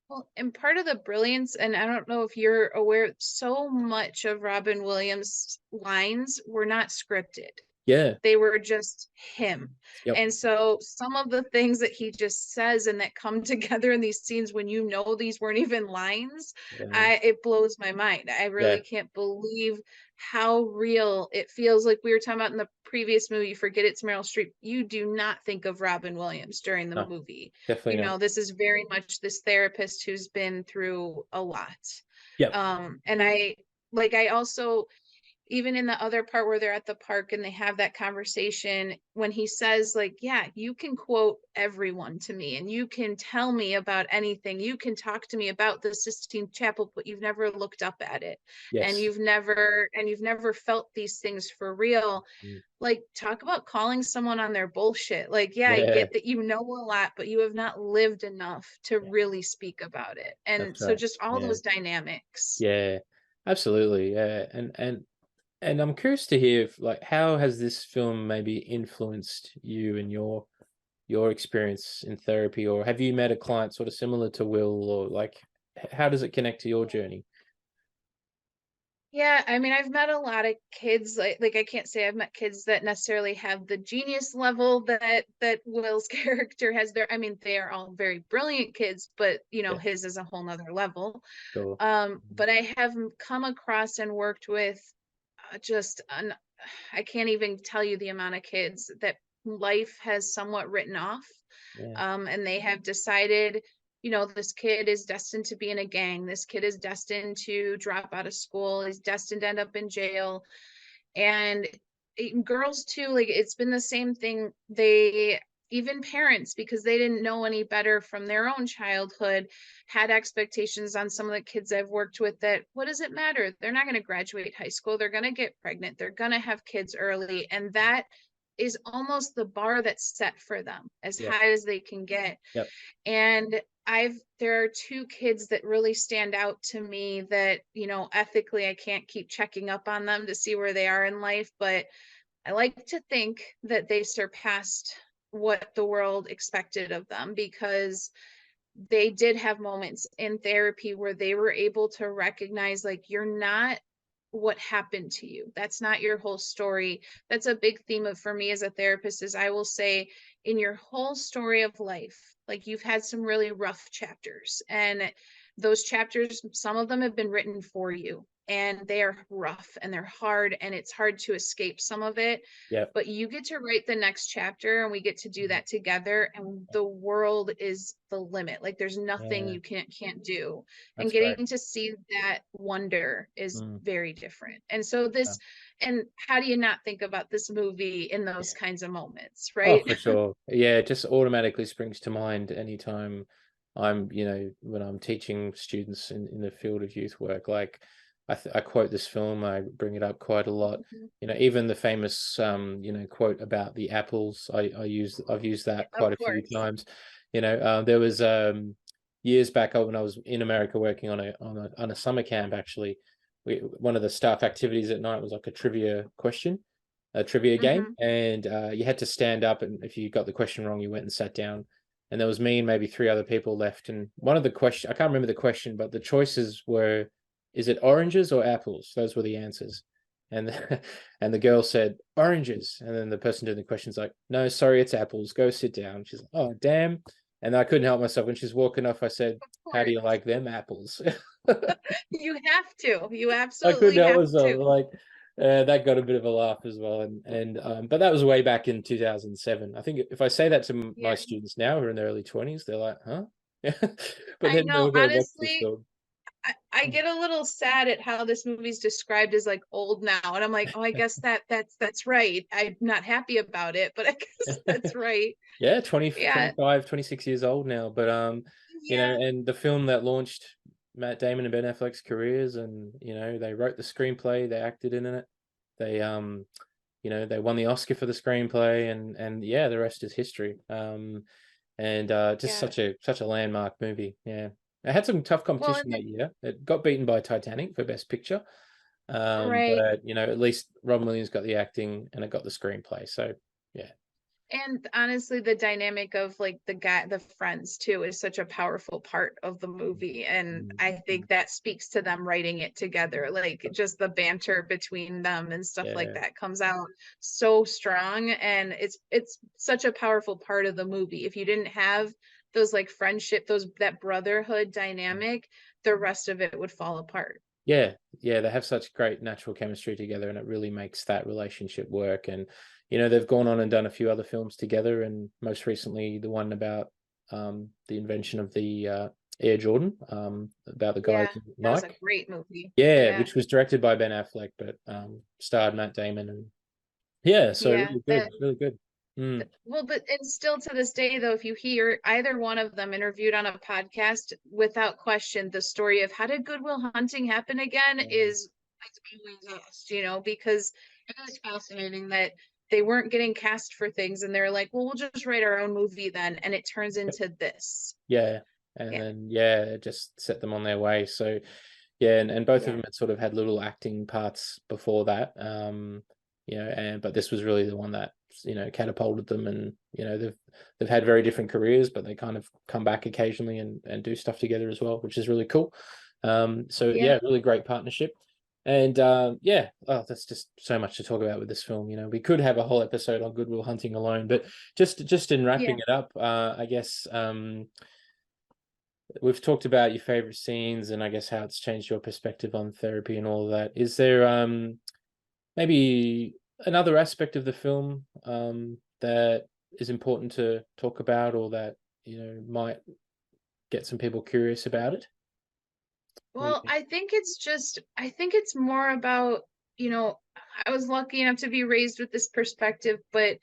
Well, and part of the brilliance, and I don't know if you're aware, so much of Robin Williams' lines were not scripted. Yeah. They were just him. Yep. And so some of the things that he just says and that come together in these scenes when you know these weren't even lines, Yeah. it blows my mind. I really Yeah. can't believe how real it feels. Like we were talking about in the previous movie, Forget It's Meryl Streep. You do not think of Robin Williams during the No, movie. definitely You not. know, this is very much this therapist who's been through a lot. Yep. And I also, even in the other part where they're at the park and they have that conversation, when he says like, yeah, you can quote everyone to me and you can tell me about anything, you can talk to me about the Sistine Chapel, but you've never looked up at it, and Yes. you've never felt these things for real. Mm. Like, talk about calling someone on their bullshit. Like, yeah, I Yeah. get that you know a lot, but you have not lived enough to Yeah. really speak about it. And That's so right. just all Yeah. those dynamics. Yeah. Absolutely. Yeah. And I'm curious to hear if, like, how has this film maybe influenced you and your experience in therapy, or have you met a client sort of similar to Will, or like how does it connect to your journey? Yeah, I mean, I've met a lot of kids, like I can't say I've met kids that necessarily have the genius level that Will's character has there. I mean, they are all very brilliant kids, but you know, Yeah, his is a whole nother level. sure. But I have come across and worked with just an I can't even tell you the amount of kids that life has somewhat written off. Yeah. And they have decided, you know, this kid is destined to be in a gang. This kid is destined to drop out of school. He's destined to end up in jail. And girls too, like it's been the same thing. Even parents, because they didn't know any better from their own childhood, had expectations on some of the kids I've worked with that, what does it matter? They're not going to graduate high school. They're going to get pregnant. They're going to have kids early. And that is almost the bar that's set for them, as Yep. high as they can get. Yep. And there are two kids that really stand out to me that, you know, ethically I can't keep checking up on them to see where they are in life, but I like to think that they surpassed what the world expected of them, because they did have moments in therapy where they were able to recognize, like, you're not what happened to you. That's not your whole story. That's a big theme of for me as a therapist, is I will say, in your whole story of life, like, you've had some really rough chapters, and those chapters, some of them have been written for you, and they are rough and they're hard, and it's hard to escape some of it, Yep. but you get to write the next chapter, and we get to do that together, and the world is the limit. Like, there's nothing Yeah. you can't do. And That's great. getting to see that wonder is Mm. very different. And so Yeah. and how do you not think about this movie in those kinds of moments, Oh, right? for sure. Yeah, it just automatically springs to mind anytime when I'm teaching students in the field of youth work. Like, I quote this film, I bring it up quite a lot. Mhm. Even the famous quote about the apples, I've used that Of quite a few course. times. There was years back when I was in America working on a summer camp. Actually, one of the staff activities at night was like a trivia game, Hmm. and you had to stand up, and if you got the question wrong, you went and sat down. And there was me and maybe three other people left. And one of the question, I can't remember the question, but the choices were, is it oranges or apples? Those were the answers. And and the girl said oranges, and then the person doing the question's like, no, sorry, it's apples. Go sit down. She's like, oh damn. And I couldn't help myself. When she's walking off, I said, Of how do course. you like them apples? You have to. You I couldn't absolutely help have myself. to. Like, that got a bit of a laugh as well, and but that was way back in 2007. I think if I say that to my Yeah. students now who are in their early 20s, they're like, "Huh?" But I then know, they're gonna watch this honestly, film. I get a little sad at how this movie's described as like old now. And I'm like, oh, I guess that's right. I'm not happy about it, but I guess that's right. Yeah, 20, Yeah. 25, 26 years old now. But Yeah. and the film that launched Matt Damon and Ben Affleck's careers, and they wrote the screenplay, they acted in it, they they won the Oscar for the screenplay, and yeah, the rest is history. And just Yeah. such a landmark movie. Yeah, it had some tough Well, competition and that year. It got beaten by Titanic for Best Picture, right. but at least Robin Williams got the acting and it got the screenplay. So yeah, And honestly, the dynamic of like the friends too is such a powerful part of the movie. And I think that speaks to them writing it together. Like just the banter between them and stuff like Yeah. that comes out so strong. And it's such a powerful part of the movie. If you didn't have those like friendship, that brotherhood dynamic, the rest of it would fall apart. Yeah, yeah, they have such great natural chemistry together, and it really makes that relationship work. And they've gone on and done a few other films together, and most recently the one about the invention of the Air Jordan, about the guys Yeah, in that was a Nike. great movie. Yeah, Yeah. which was directed by Ben Affleck, but starred Matt Damon, and yeah, so Yeah. really good, really good. Well, but and still to this day, though, if you hear either one of them interviewed on a podcast, without question, the story of how did Good Will Hunting happen again is it's always asked, because it is fascinating that they weren't getting cast for things and they're like, well, we'll just write our own movie then, and it turns into this. Yeah, and Yeah. then it just set them on their way. So yeah, and both of Yeah. them had sort of had little acting parts before that. But this was really the one that catapulted them, and they've had very different careers, but they kind of come back occasionally and do stuff together as well, which is really cool. So Yeah. yeah, really great partnership. And that's just so much to talk about with this film. We could have a whole episode on Good Will Hunting alone, but just in wrapping Yeah. it up, I guess we've talked about your favorite scenes and I guess how it's changed your perspective on therapy and all of that. Is there maybe another aspect of the film that is important to talk about, or that might get some people curious about it? What do you Well, think? I think it's more about, I was lucky enough to be raised with this perspective, but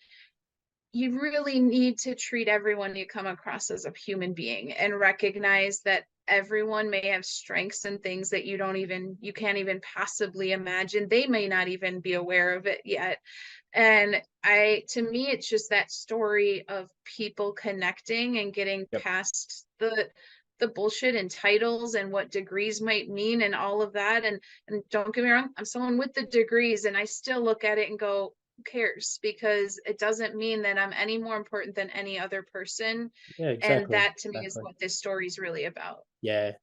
you really need to treat everyone you come across as a human being and recognize that everyone may have strengths and things that you can't even possibly imagine. They may not even be aware of it yet. And to me, it's just that story of people connecting and getting Yep. past the bullshit and titles and what degrees might mean and all of that. And don't get me wrong, I'm someone with the degrees and I still look at it and go, who cares? Because it doesn't mean that I'm any more important than any other person. Yeah, And exactly. that to me is what this story is really about. Yeah,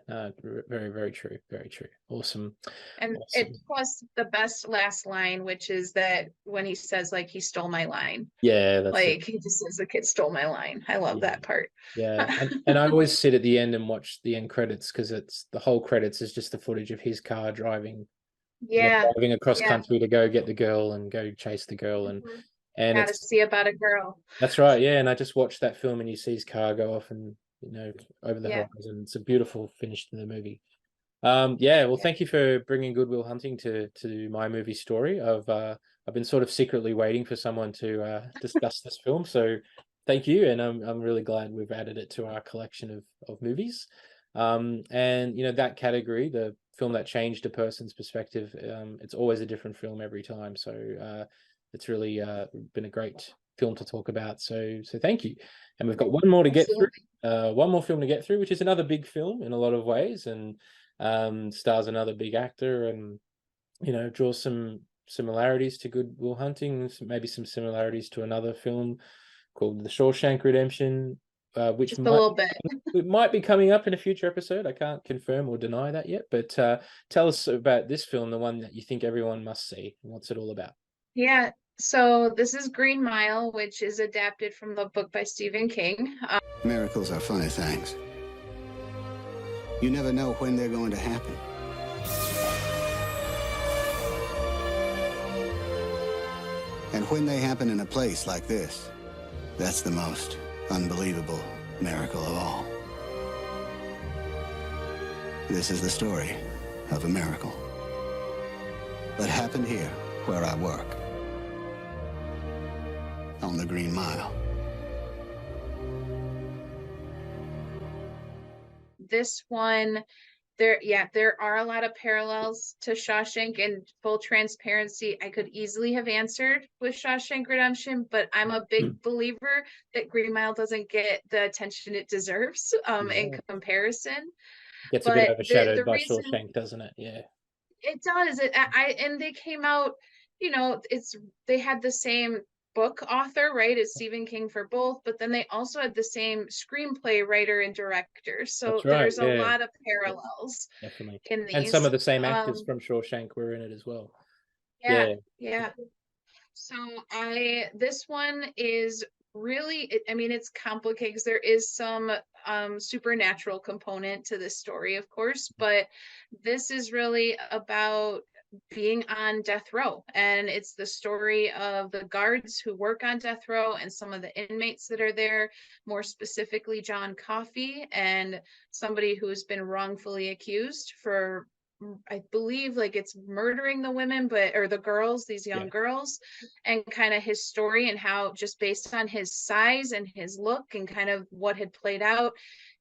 no, very, very true, very true. Awesome. And it Awesome. plus the best last line, which is that when he says like he stole my line, Yeah, that's it. like he just says the kid stole my line. I love Yeah. that part. Yeah, and I always sit at the end and watch the end credits, because it's the whole credits is just the footage of his car driving, Yeah. driving across Yeah. country to go get the girl and go chase the girl, and Gotta it's see about a girl. that's right, yeah. And I just watched that film, and you see his car go off and over the Yeah. horizon. It's a beautiful finish to the movie. Yeah, well, Yeah. thank you for bringing Good Will Hunting to my movie story. I've been sort of secretly waiting for someone to discuss this film, so thank you, and I'm really glad we've added it to our collection of movies. And that category, the film that changed a person's perspective, it's always a different film every time. So it's really been a great film to talk about. So thank you. And we've got one more to get through. Absolutely. One more film to get through, which is another big film in a lot of ways, and stars another big actor, and draws some similarities to Good Will Hunting, maybe some similarities to another film called The Shawshank Redemption, which Just a little bit. might be coming up in a future episode. I can't confirm or deny that yet, but tell us about this film, the one that you think everyone must see, and what's it all about? Yeah. So this is Green Mile, which is adapted from the book by Stephen King. Miracles are funny things. You never know when they're going to happen. And when they happen in a place like this, that's the most unbelievable miracle of all. This is the story of a miracle that happened here where I work, on the Green Mile. This one, there are a lot of parallels to Shawshank. And full transparency, I could easily have answered with Shawshank Redemption, but I'm a big believer that Green Mile doesn't get the attention it deserves in comparison. Gets a bit But overshadowed the by reason Shawshank, doesn't it? Yeah. it does, and they came out, they had the same book author, right, is Stephen King for both, but then they also had the same screenplay writer and director. So That's right. there's a Yeah, lot of parallels definitely. in And some of these. the same actors from Shawshank were in it as well. Yeah, Yeah. yeah. So this one is really, I mean, it's complicated because there is some supernatural component to this story, of course, but this is really about being on death row. And it's the story of the guards who work on death row and some of the inmates that are there, more specifically John Coffey and somebody who's been wrongfully accused for, I believe, like, it's murdering the women, but or the girls, these young girls, and kind of his story and how, just based on his size and his look and kind of what had played out,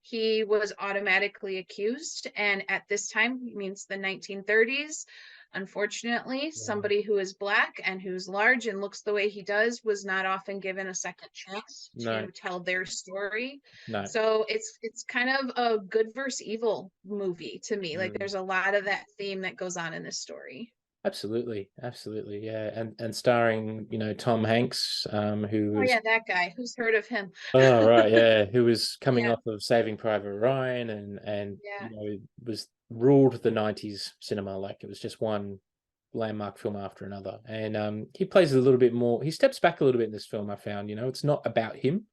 he was automatically accused. And at this time, it means the 1930s, unfortunately, somebody who is black and who's large and looks the way he does was not often given a second chance No. to tell their story. No. So it's kind of a good versus evil movie to me. Like, there's a lot of that theme that goes on in this story. Absolutely, absolutely, yeah, and starring, you know, Tom Hanks, who Oh was, yeah, that guy. Who's heard of him? oh right, yeah, who was coming Yeah, off of Saving Private Ryan, and yeah, you know, was ruled the '90s cinema. Like, it was just one landmark film after another, and he plays a little bit more. He steps back a little bit in this film. I found, you know, it's not about him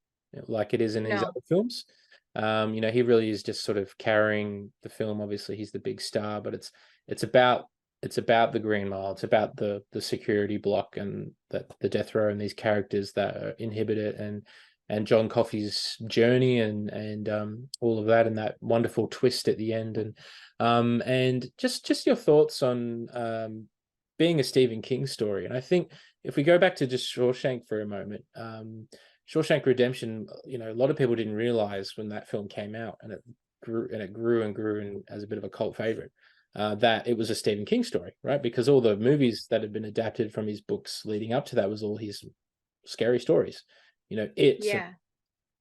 like it is in his no, other films. You know, he really is just sort of carrying the film. Obviously, he's the big star, but it's about it's about the Green Mile. It's about the security block and the death row and these characters that inhibit it, and John Coffey's journey and all of that, and that wonderful twist at the end, and just your thoughts on being a Stephen King story. And I think if we go back to just Shawshank for a moment, Shawshank Redemption, you know, a lot of people didn't realize when that film came out, and it grew and grew and as a bit of a cult favorite, that it was a Stephen King story, right? Because all the movies that had been adapted from his books leading up to that was all his scary stories, you know, yeah.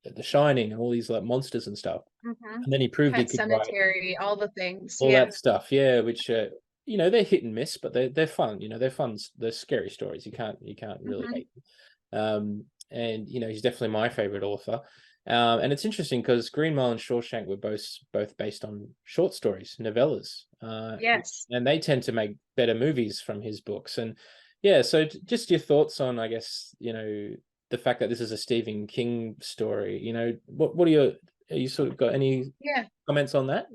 The Shining, and all these like monsters and stuff. Mm-hmm. And then he proved he Pet could write Cemetery, all the things. all Yeah. that stuff, yeah, which you know, they're hit and miss, but they're fun. You know, they're fun. They're scary stories. You can't really Mm-hmm. hate them. And you know, he's definitely my favorite author. And it's interesting because Green Mile and Shawshank were both based on short stories, novellas, Yes. and they tend to make better movies from his books. And yeah, so just your thoughts on, I guess, you know, the fact that this is a Stephen King story. You know, what are you sort of got any Yeah. comments on that?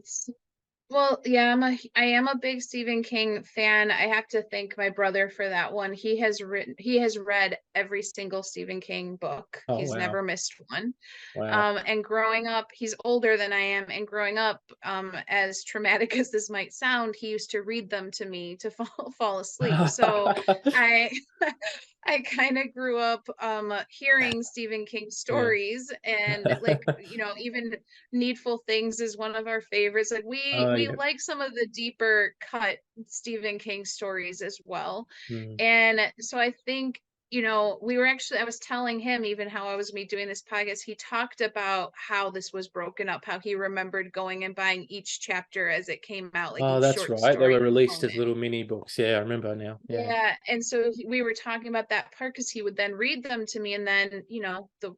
Well, yeah, I am a big Stephen King fan. I have to thank my brother for that one. He has read every single Stephen King book. Oh He's wow, never missed one. wow. And growing up, he's older than I am, and growing up, as traumatic as this might sound, he used to read them to me to fall asleep. So I I kind of grew up hearing Stephen King Yeah. stories, and, like, you know, even Needful Things is one of our favorites. Like, Oh we yeah. like some of the deeper cut Stephen King stories as well. Mm. And so I think, you know, I was telling him even how I was doing this podcast. He talked about how this was broken up, how he remembered going and buying each chapter as it came out, like Oh, each that's short right. They story were released as component. little mini books. Yeah, I remember now. Yeah. Yeah, and so we were talking about that part because he would then read them to me, and then, you know, the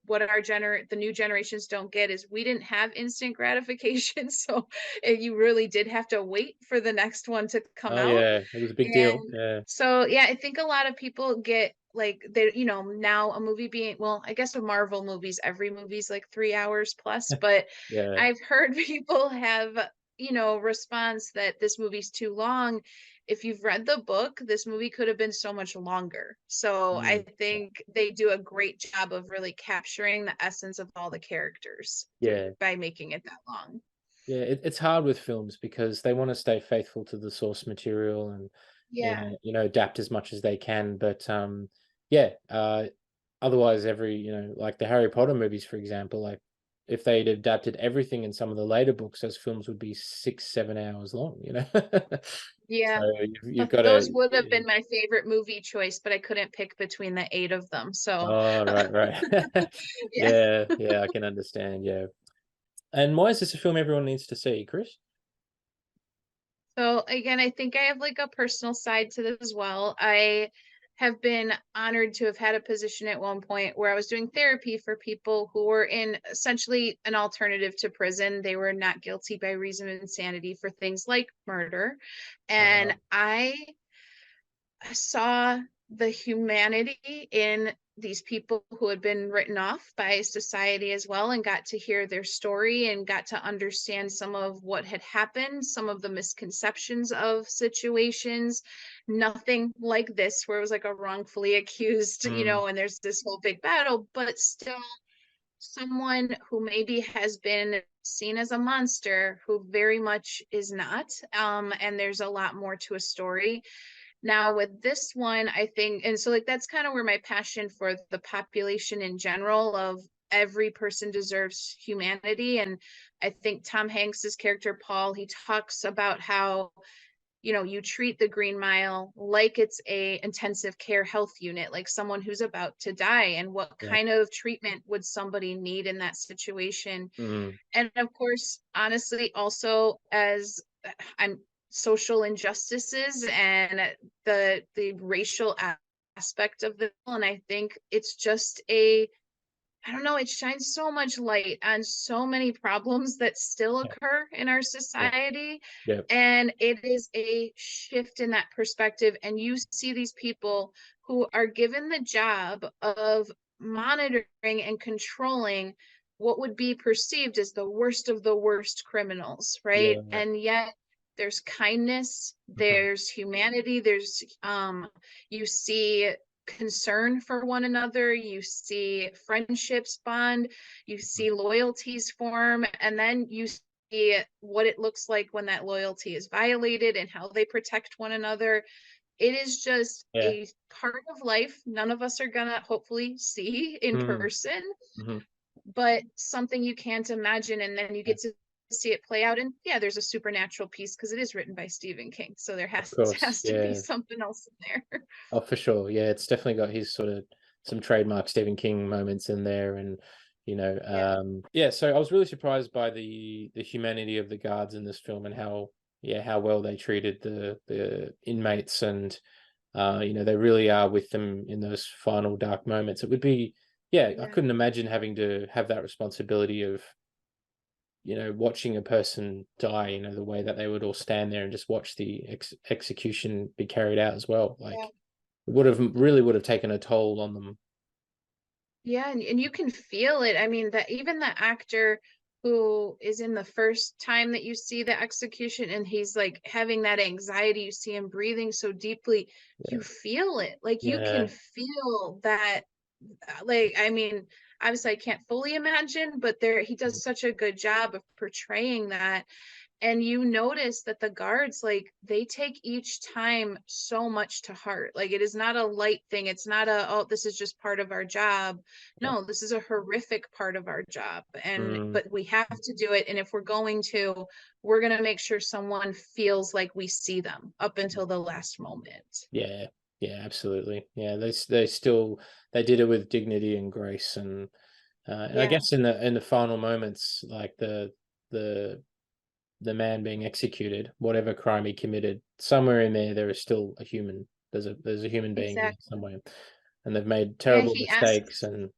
new generations don't get is we didn't have instant gratification, so you really did have to wait for the next one to come Oh out. yeah, it was a big deal. And Yeah. so, yeah, I think a lot of people get, like, they, you know, now a movie being, well, I guess with Marvel movies, every movie's like 3 hours plus, but Yeah. I've heard people have, you know, response that this movie's too long. If you've read the book, this movie could have been so much longer. So I Mm. think they do a great job of really capturing the essence of all the characters Yeah. by making it that long. Yeah. It's hard with films because they want to stay faithful to the source material and Yeah. you know, adapt as much as they can. But yeah. Otherwise, you know, like the Harry Potter movies, for example, like if they'd adapted everything in some of the later books, those films would be 6-7 hours long. You know. So Yeah. you've got Those to. would have been my favorite movie choice, but I couldn't pick between the 8 of them. So Oh, right, right. yeah. Yeah, yeah, I can understand. Yeah. And why is this a film everyone needs to see, Chris? So again, I think I have like a personal side to this as well. I have been honored to have had a position at one point where I was doing therapy for people who were in essentially an alternative to prison. They were not guilty by reason of insanity for things like murder. And I saw the humanity in these people who had been written off by society as well, and got to hear their story and got to understand some of what had happened, some of the misconceptions of situations. Nothing like this where it was like a wrongfully accused, and there's this whole big battle, but still someone who maybe has been seen as a monster who very much is not. And there's a lot more to a story. Now with this one, I think, and so like that's kind of where my passion for the population in general of every person deserves humanity. And I think Tom Hanks's character Paul, he talks about how, you treat the Green Mile like it's a intensive care health unit, like someone who's about to die, and what kind of treatment would somebody need in that situation. And of course, honestly, also as I'm social injustices and the racial aspect of the, and I think it's just I don't know, it shines so much light on so many problems that still occur in our society. And it is a shift in that perspective. And you see these people who are given the job of monitoring and controlling what would be perceived as the worst of the worst criminals, right? And yet there's kindness, there's humanity, there's you see concern for one another, you see friendships bond, you see loyalties form, and then you see what it looks like when that loyalty is violated and how they protect one another. It is just a part of life none of us are gonna hopefully see in person, but something you can't imagine, and then you get to see it play out. And yeah, there's a supernatural piece because it is written by Stephen King, so there has to be something else in there. Oh, for sure. Yeah, it's definitely got his sort of some trademark Stephen King moments in there, and so I was really surprised by the humanity of the guards in this film, and how well they treated the inmates, and they really are with them in those final dark moments. It would be I couldn't imagine having to have that responsibility of watching a person die, the way that they would all stand there and just watch the execution be carried out as well. Like it would have taken a toll on them. Yeah, and you can feel it. I mean, that even the actor who is in the first time that you see the execution and he's like having that anxiety, you see him breathing so deeply, you feel it. Like you can feel that. Like, I mean, obviously I can't fully imagine, but he does such a good job of portraying that. And you notice that the guards, like, they take each time so much to heart. Like, it is not a light thing. It's not oh, this is just part of our job. No, this is a horrific part of our job. But we have to do it. And if we're going to, we're going to make sure someone feels like we see them up until the last moment. Yeah, absolutely. Yeah, they did it with dignity and grace, and I guess in the final moments, like the man being executed, whatever crime he committed, somewhere in there is still a human. There's a human being there somewhere, and they've made terrible mistakes. And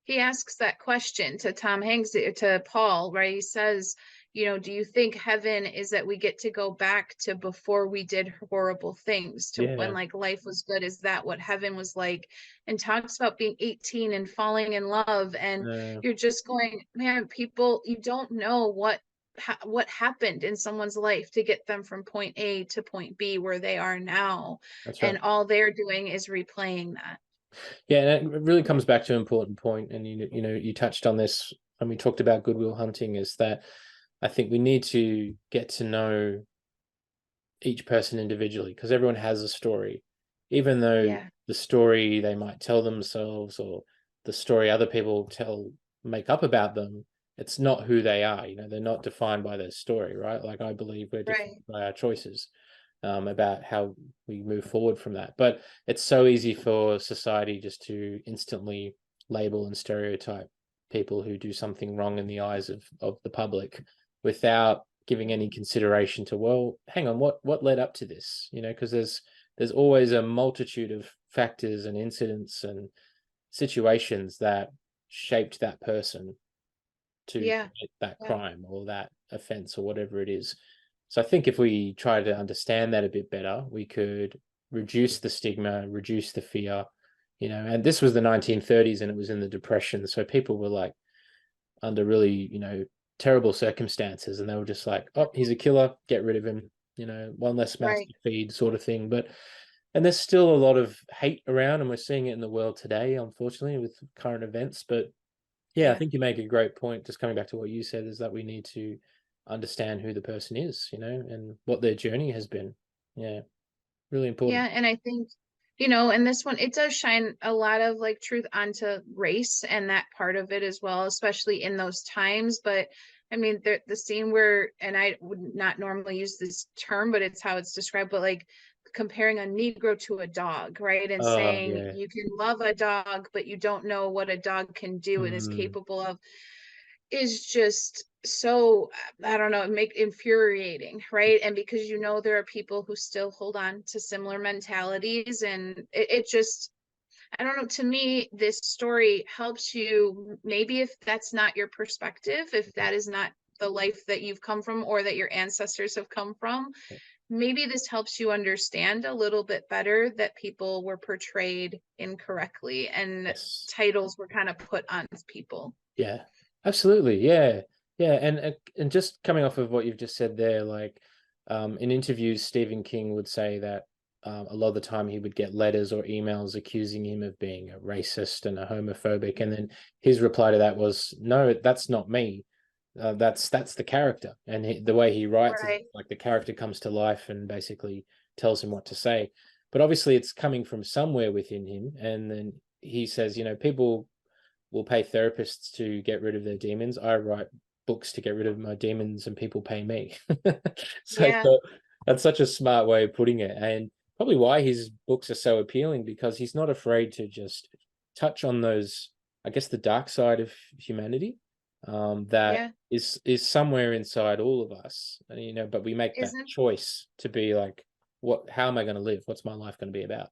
he asks that question to Tom Hanks, to Paul, right? He says, do you think heaven is that we get to go back to before we did horrible things, to when like life was good? Is that what heaven was like? And talks about being 18 and falling in love, and you're just going, man, people, you don't know what happened in someone's life to get them from point A to point B where they are now. That's right. And all they're doing is replaying that. Yeah, and it really comes back to an important point, and you touched on this when we talked about Good Will Hunting, is that I think we need to get to know each person individually, because everyone has a story, even though the story they might tell themselves or the story other people make up about them, it's not who they are. They're not defined by their story, right? Like, I believe we're defined by our choices about how we move forward from that. But it's so easy for society just to instantly label and stereotype people who do something wrong in the eyes of the public, without giving any consideration to, well, hang on, what led up to this? Because there's there's always a multitude of factors and incidents and situations that shaped that person to commit that crime or that offense or whatever it is. So I think if we try to understand that a bit better, we could reduce the stigma, reduce the fear, you know. And this was the 1930s and it was in the Depression. So people were like under really, you know, terrible circumstances, and they were just like, oh, he's a killer, get rid of him, you know, one less mouth to feed sort of thing. But and there's still a lot of hate around, and we're seeing it in the world today, unfortunately, with current events. But yeah, I think you make a great point, just coming back to what you said, is that we need to understand who the person is, you know, and what their journey has been. Yeah, really important. Yeah, and I think, you know, and this one, it does shine a lot of like truth onto race and that part of it as well, especially in those times. But I mean, the scene where, and I would not normally use this term, but it's how it's described, but like comparing a Negro to a dog, right? And Oh, saying yeah. you can love a dog, but you don't know what a dog can do and is capable of, is just so, I don't know, make infuriating, right? And because you know there are people who still hold on to similar mentalities, and it just, I don't know, to me this story helps you, maybe if that's not your perspective, if that is not the life that you've come from or that your ancestors have come from, maybe this helps you understand a little bit better that people were portrayed incorrectly and titles were kind of put on people. Yeah, absolutely. Yeah. Yeah. And just coming off of what you've just said there, like in interviews, Stephen King would say that a lot of the time he would get letters or emails accusing him of being a racist and a homophobic. And then his reply to that was, no, that's not me. That's the character. And the way he writes is like the character comes to life and basically tells him what to say. But obviously it's coming from somewhere within him. And then he says, you know, people will pay therapists to get rid of their demons. I write books to get rid of my demons and people pay me. So I thought that's such a smart way of putting it, and probably why his books are so appealing, because he's not afraid to just touch on those, I guess, the dark side of humanity that is somewhere inside all of us, you know, but we make that choice to be like, how am I going to live? What's my life going to be about?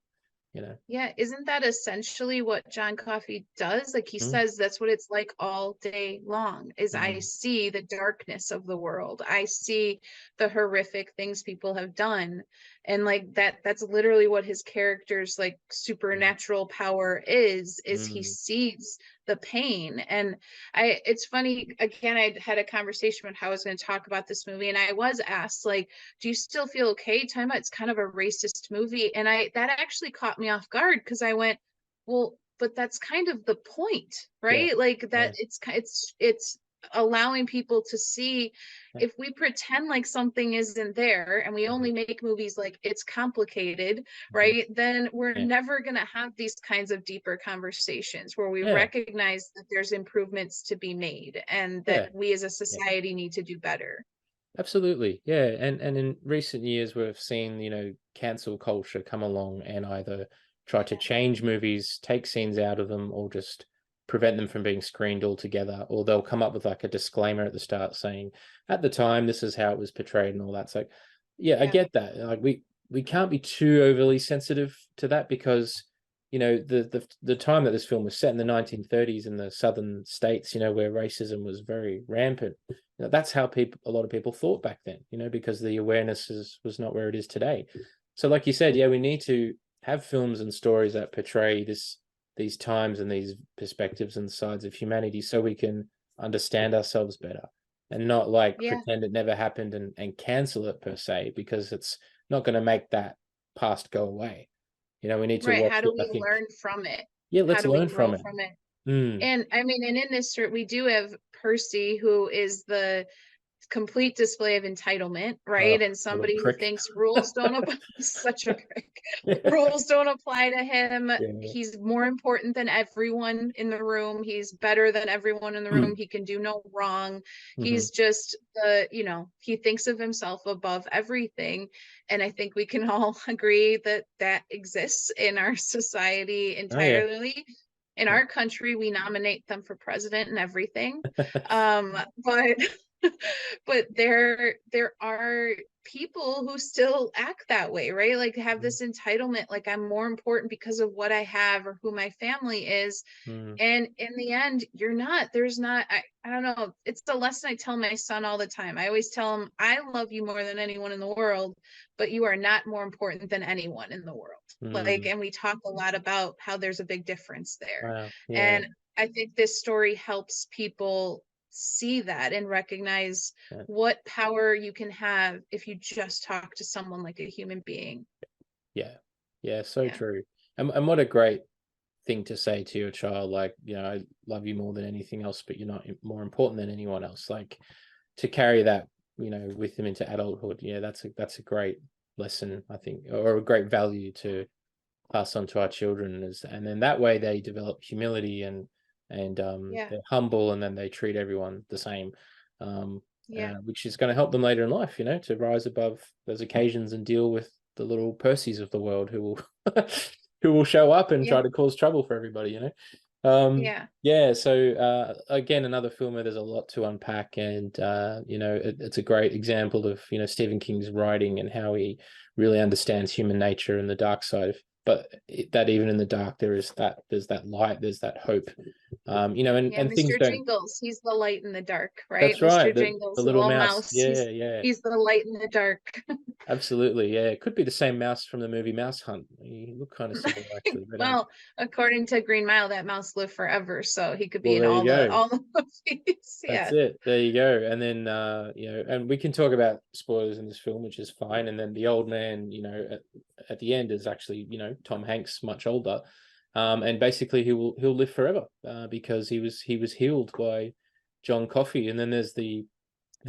You know? Yeah, isn't that essentially what John Coffey does? Like he says that's what it's like all day long, is I see the darkness of the world. I see the horrific things people have done. And like that's literally what his character's like supernatural power is he sees the pain. And it's funny, again, I had a conversation about how I was going to talk about this movie, and I was asked, like, do you still feel okay talking about it's kind of a racist movie? And that actually caught me off guard, because I went, well, but that's kind of the point, right? Like that it's allowing people to see, if we pretend like something isn't there and we only make movies like it's complicated, right, then we're never going to have these kinds of deeper conversations where we recognize that there's improvements to be made and that we as a society need to do better. Absolutely. Yeah. And in recent years we've seen, you know, cancel culture come along and either try to change movies, take scenes out of them, or just prevent them from being screened altogether. Or they'll come up with like a disclaimer at the start saying, at the time this is how it was portrayed and all that. So yeah, I get that. Like we can't be too overly sensitive to that, because you know the time that this film was set in the 1930s in the southern states, you know, where racism was very rampant. You know, that's how a lot of people thought back then, you know, because the awareness was not where it is today. So like you said, yeah, we need to have films and stories that portray these times and these perspectives and sides of humanity, so we can understand ourselves better and not like pretend it never happened and cancel it per se, because it's not going to make that past go away. You know, we need to watch How do it, I we think. learn from it? Yeah, How let's do we learn grow from it. from it? And I mean, and in this we do have Percy, who is the complete display of entitlement, right? And somebody who thinks rules don't apply. Such a prick. Rules don't apply to him. He's more important than everyone in the room. He's better than everyone in the room. He can do no wrong. He's just you know, he thinks of himself above everything. And I think we can all agree that that exists in our society entirely. In our country, we nominate them for president and everything. But but there are people who still act that way, right? Like have this entitlement, like I'm more important because of what I have or who my family is. Mm. And in the end, you're not. There's not, I don't know. It's the lesson I tell my son all the time. I always tell him, I love you more than anyone in the world, but you are not more important than anyone in the world. Like, Mm. and we talk a lot about how there's a big difference there. Wow. Yeah. And I think this story helps people see that and recognize Yeah. what power you can have if you just talk to someone like a human being. Yeah. Yeah. So Yeah. true. And what a great thing to say to your child, like, you know, I love you more than anything else, but you're not more important than anyone else. Like, to carry that, you know, with them into adulthood. Yeah, that's a great lesson, I think, or a great value to pass on to our children. And then that way they develop humility and Yeah. they're humble, and then they treat everyone the same, Yeah. which is going to help them later in life, you know, to rise above those occasions and deal with the little Percys of the world who will who will show up and Yeah. try to cause trouble for everybody, you know. Yeah. Yeah, so again, another film where there's a lot to unpack, and you know, it's a great example of, you know, Stephen King's writing and how he really understands human nature and the dark side of, but that even in the dark there's that light, there's that hope, you know, Yeah, and things Mr. don't. Jingles, he's the light in the dark, right? That's Mr. right, Jingles, the the little little mouse. mouse. Yeah. He's the light in the dark. Absolutely, yeah. It could be the same mouse from the movie Mouse Hunt. You look kind of similar, actually. But Well, according to Green Mile, that mouse lived forever, so he could be well, in there you go. all the movies. That's Yeah. it. There you go. And then you know, and we can talk about spoilers in this film, which is fine. And then the old man, you know, at the end is actually, you know, Tom Hanks, much older, and basically he'll live forever because he was healed by John Coffey. And then there's the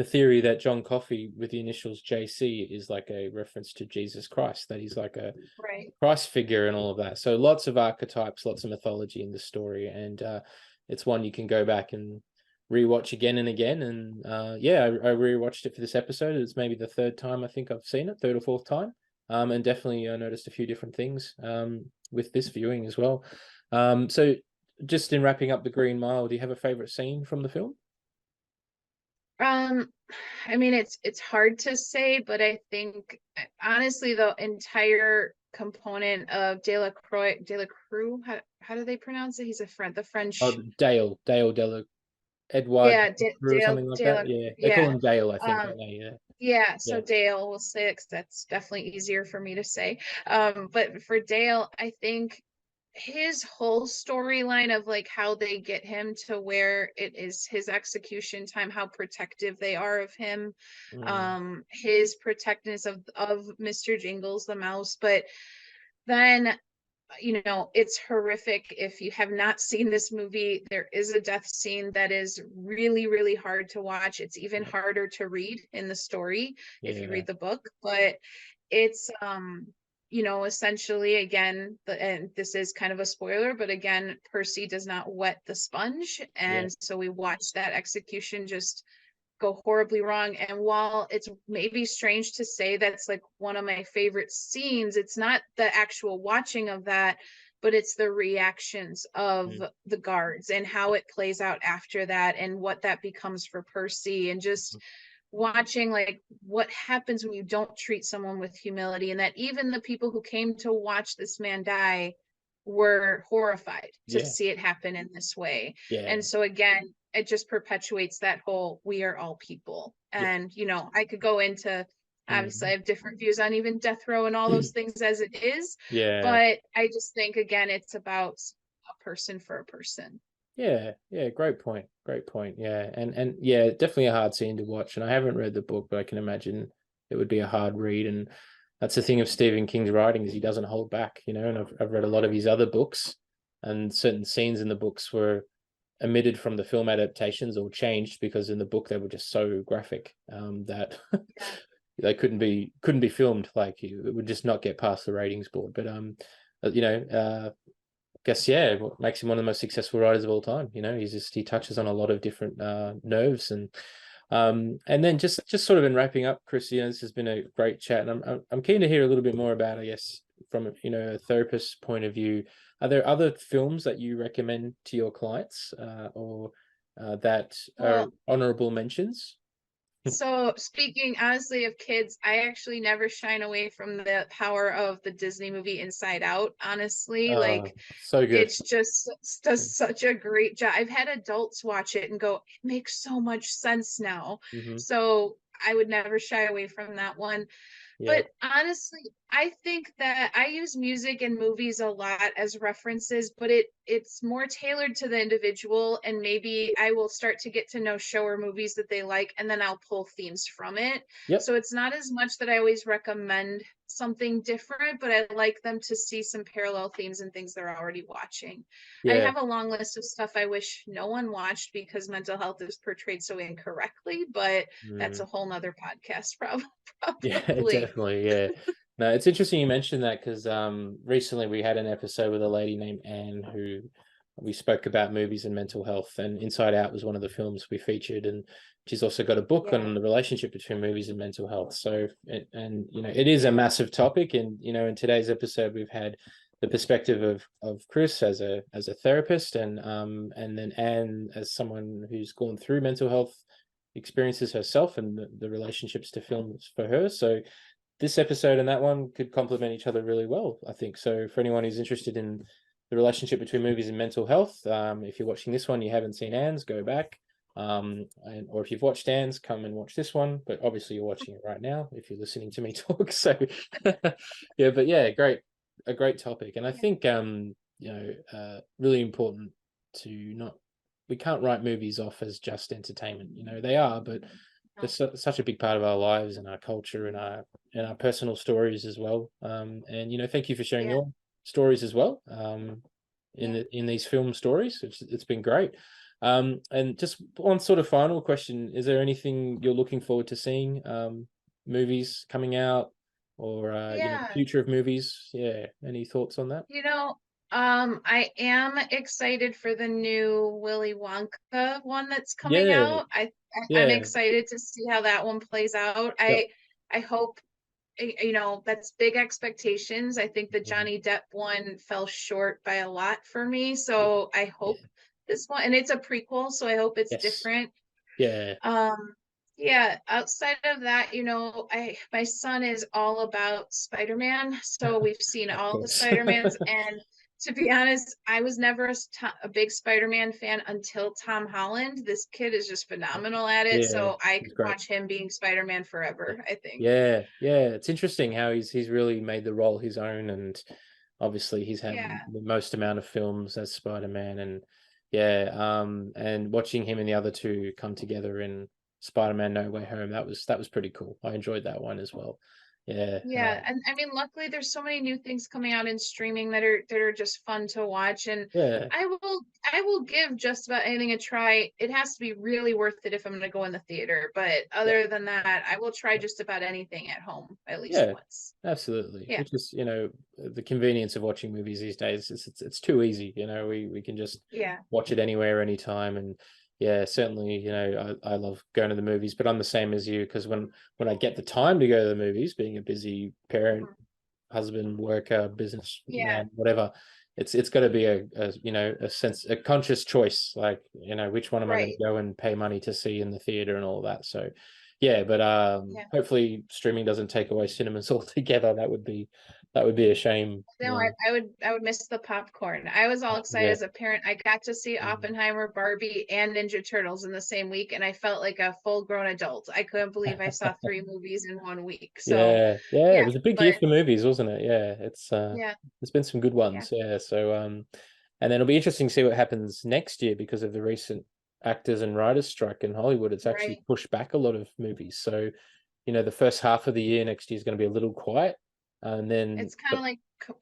theory that John Coffey with the initials JC is like a reference to Jesus Christ, that he's like a Right. Christ figure and all of that. So lots of archetypes, lots of mythology in the story, and it's one you can go back and rewatch again and again. And yeah, I rewatched it for this episode. It's maybe the third time I think I've seen it, third or fourth time, and definitely noticed a few different things with this viewing as well. So just in wrapping up the Green Mile, do you have a favorite scene from the film? I mean, it's hard to say, but I think honestly, the entire component of Delacroix, how do they pronounce it? He's the French. Oh, Dale Edward Yeah, or something like that. Yeah, they call Yeah. him Dale, I think, don't they? Yeah. Yeah, so Yeah. Dale, we'll say it 'cause that's definitely easier for me to say. But for Dale, I think his whole storyline of like how they get him to where it is his execution time, how protective they are of him, his protectiveness of Mr. Jingles the mouse. But then, you know, it's horrific. If you have not seen this movie, there is a death scene that is really, really hard to watch. It's even harder to read in the story if you read the book, but it's you know, essentially, again, and this is kind of a spoiler, but again, Percy does not wet the sponge, and so we watch that execution just go horribly wrong. And while it's maybe strange to say that's like one of my favorite scenes, it's not the actual watching of that, but it's the reactions of the guards and how it plays out after that and what that becomes for Percy, and just watching like what happens when you don't treat someone with humility, and that even the people who came to watch this man die were horrified to see it happen in this way. And so again, it just perpetuates that whole we are all people. And you know, I could go into, obviously I have different views on even death row and all those things as it is, but I just think again it's about a person for a person. Yeah, great point. Yeah, and yeah, definitely a hard scene to watch. And I haven't read the book, but I can imagine it would be a hard read. And that's the thing of Stephen King's writing, is he doesn't hold back, you know. And I've read a lot of his other books, and certain scenes in the books were omitted from the film adaptations or changed because in the book they were just so graphic that they couldn't be filmed. Like, it would just not get past the ratings board. But you know, guess what makes him one of the most successful writers of all time. You know, he touches on a lot of different nerves. And then just sort of in wrapping up, Kris, you know, this has been a great chat, and I'm keen to hear a little bit more about, I guess, from, you know, a therapist's point of view. Are there other films that you recommend to your clients or that are honorable mentions? So speaking honestly of kids, I actually never shine away from the power of the Disney movie Inside Out. Honestly, Oh, like so good. it's just does such a great job. I've had adults watch it and go, it makes so much sense now. Hmm. So I would never shy away from that one. Yeah. But honestly, I think that I use music in movies a lot as references, but it's more tailored to the individual, and maybe I will start to get to know show or movies that they like, and then I'll pull themes from it. Yep. So it's not as much that I always recommend something different, but I like them to see some parallel themes and things they're already watching. I Yeah. have a long list of stuff I wish no one watched because mental health is portrayed so incorrectly, but that's Mm. a whole nother podcast, Yeah, probably. definitely. Yeah. No, it's interesting you mentioned that because recently we had an episode with a lady named Anne who we spoke about movies and mental health, and Inside Out was one of the films we featured, and she's also got a book Yeah. on the relationship between movies and mental health. So, and you know, it is a massive topic, and you know, in today's episode we've had the perspective of Kris as a therapist, and then Anne as someone who's gone through mental health experiences herself and the relationships to films for her. So this episode and that one could complement each other really well, I think. So for anyone who's interested in the relationship between movies and mental health, if you're watching this one, you haven't seen Anne's, go back. Or if you've watched Anne's, come and watch this one. But obviously you're watching it right now if you're listening to me talk. So yeah, but yeah, a great topic. And I think really important to not we can't write movies off as just entertainment. You know, they are, but they're such a big part of our lives and our culture and our personal stories as well. And you know, thank you for sharing Yeah. your stories as well. Yeah. In these film stories, it's been great. And just one sort of final question: is there anything you're looking forward to seeing? Movies coming out, or you know, the Yeah. future of movies? Yeah, any thoughts on that? I am excited for the new Willy Wonka one that's coming Yeah, out. I'm yeah, excited to see how that one plays out. yep. I hope that's big expectations. I think the Mhm. Johnny Depp one fell short by a lot for me, so I Yeah. hope this one, and it's a prequel, so I hope it's Yes. different. Yeah. Yeah, outside of that, my son is all about Spider-Man, so we've seen Of all the course. Spider-Mans, and to be honest, I was never a big Spider-Man fan until Tom Holland. This kid is just phenomenal at it, Yeah, so I he's could great. watch him being Spider-Man forever, I think. Yeah, yeah. It's interesting how he's really made the role his own, and obviously he's had Yeah. the most amount of films as Spider-Man, and yeah, and watching him and the other two come together in Spider-Man No Way Home, that was pretty cool. I enjoyed that one as well. Yeah, Yeah, and I mean, luckily there's so many new things coming out in streaming that are just fun to watch, and yeah, I will give just about anything a try. It has to be really worth it if I'm going to go in the theater, but yeah, other than that, I will try just about anything at home at least yeah. once. Absolutely. Yeah, Which is, you know, the convenience of watching movies these days. It's too easy. You know, we can just yeah, watch it anywhere, anytime. And yeah, certainly, you know, I love going to the movies, but I'm the same as you because when I get the time to go to the movies, being a busy parent, mhm, husband, worker, business yeah, man, whatever, it's got to be a you know a conscious choice. Like, you know, which one am I going right, to go and pay money to see in the theater and all that. So yeah, but yeah. hopefully streaming doesn't take away cinemas altogether. That would be a shame. No, Yeah. I would miss the popcorn. I was all excited Yeah. as a parent. I got to see Mhm. Oppenheimer, Barbie, and Ninja Turtles in the same week, and I felt like a full-grown adult. I couldn't believe I saw three movies in one week. So, Yeah, yeah, it yeah, was a big year but for movies, wasn't it? Yeah, yeah, there's been some good yeah, ones. Yeah, so and then it'll be interesting to see what happens next year because of the recent actors and writers strike in Hollywood. It's actually right. pushed back a lot of movies. So, you know, the first half of the year next year is going to be a little quiet, and then It's kind of but like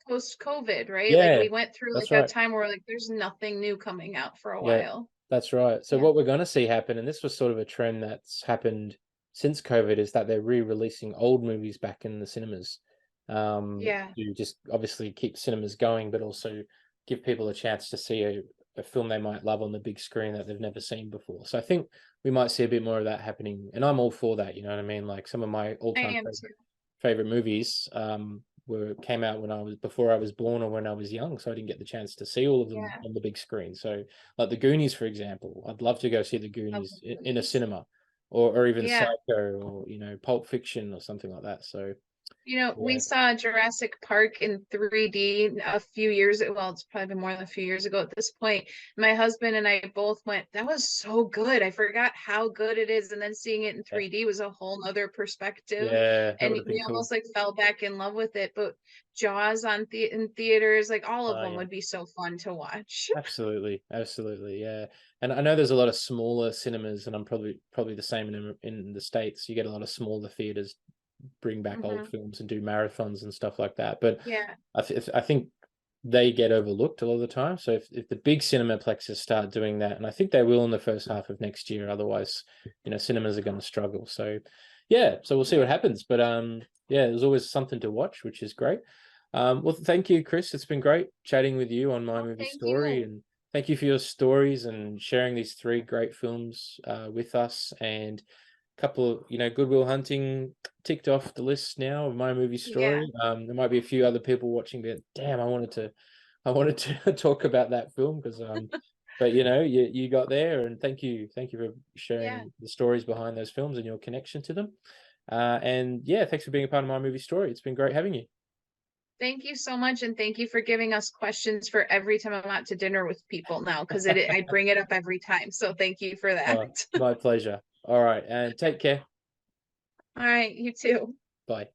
post-COVID, right? Like yeah, we went through that's like a right. time where like there's nothing new coming out for a Yeah, while. that's right. So Yeah. what we're going to see happen, and this was sort of a trend that's happened since COVID, is that they're re-releasing old movies back in the cinemas, Yeah. to just obviously keep cinemas going, but also give people a chance to see a film they might love on the big screen that they've never seen before. So I think we might see a bit more of that happening, and I'm all for that. You know what I mean? Like some of my I all-time am too. favorite movies were came out when I was before I was born or when I was young, so I didn't get the chance to see all of them Yeah. on the big screen. So like the Goonies, for example, I'd love to go see the Love the Goonies in a movies. cinema. or even Yeah. Psycho, or Pulp Fiction or something like that. So We yeah, saw Jurassic Park in 3D a few years ago. Well, it's probably been more than a few years ago at this point. My husband and I both went, that was so good. I forgot how good it is. And then seeing it in 3D was a whole other perspective. yeah, that And would have been we cool. almost like fell back in love with it. But Jaws in theaters, like all of Oh them yeah. would be so fun to watch. Absolutely, absolutely, yeah. And I know there's a lot of smaller cinemas, and I'm probably the same in the States. You get a lot of smaller theaters bring back old Hmm. films and do marathons and stuff like that. But Yeah. I think they get overlooked a lot of the time. So if the big cinemaplexes start doing that, and I think they will in the first half of next year, otherwise, cinemas are going to struggle. So yeah, so we'll see what happens. But yeah, there's always something to watch, which is great. Well, thank you, Kris. It's been great chatting with you on My Oh, Movie thank Story, you. and thank you for your stories and sharing these 3 great films with us. And a couple of Good Will Hunting ticked off the list now of My Movie Yeah. Story. There might be a few other people watching, but damn, I wanted to talk about that film because but you got there, and thank you for Yeah. sharing the stories behind those films and your connection to them. And yeah, thanks for being a part of My Movie Story. It's been great having you. Thank you so much, and thank you for giving us questions for every time I'm out to dinner with people now, because I bring it up every time. So thank you for that. My pleasure. All right, and take care. All right, you too. Bye.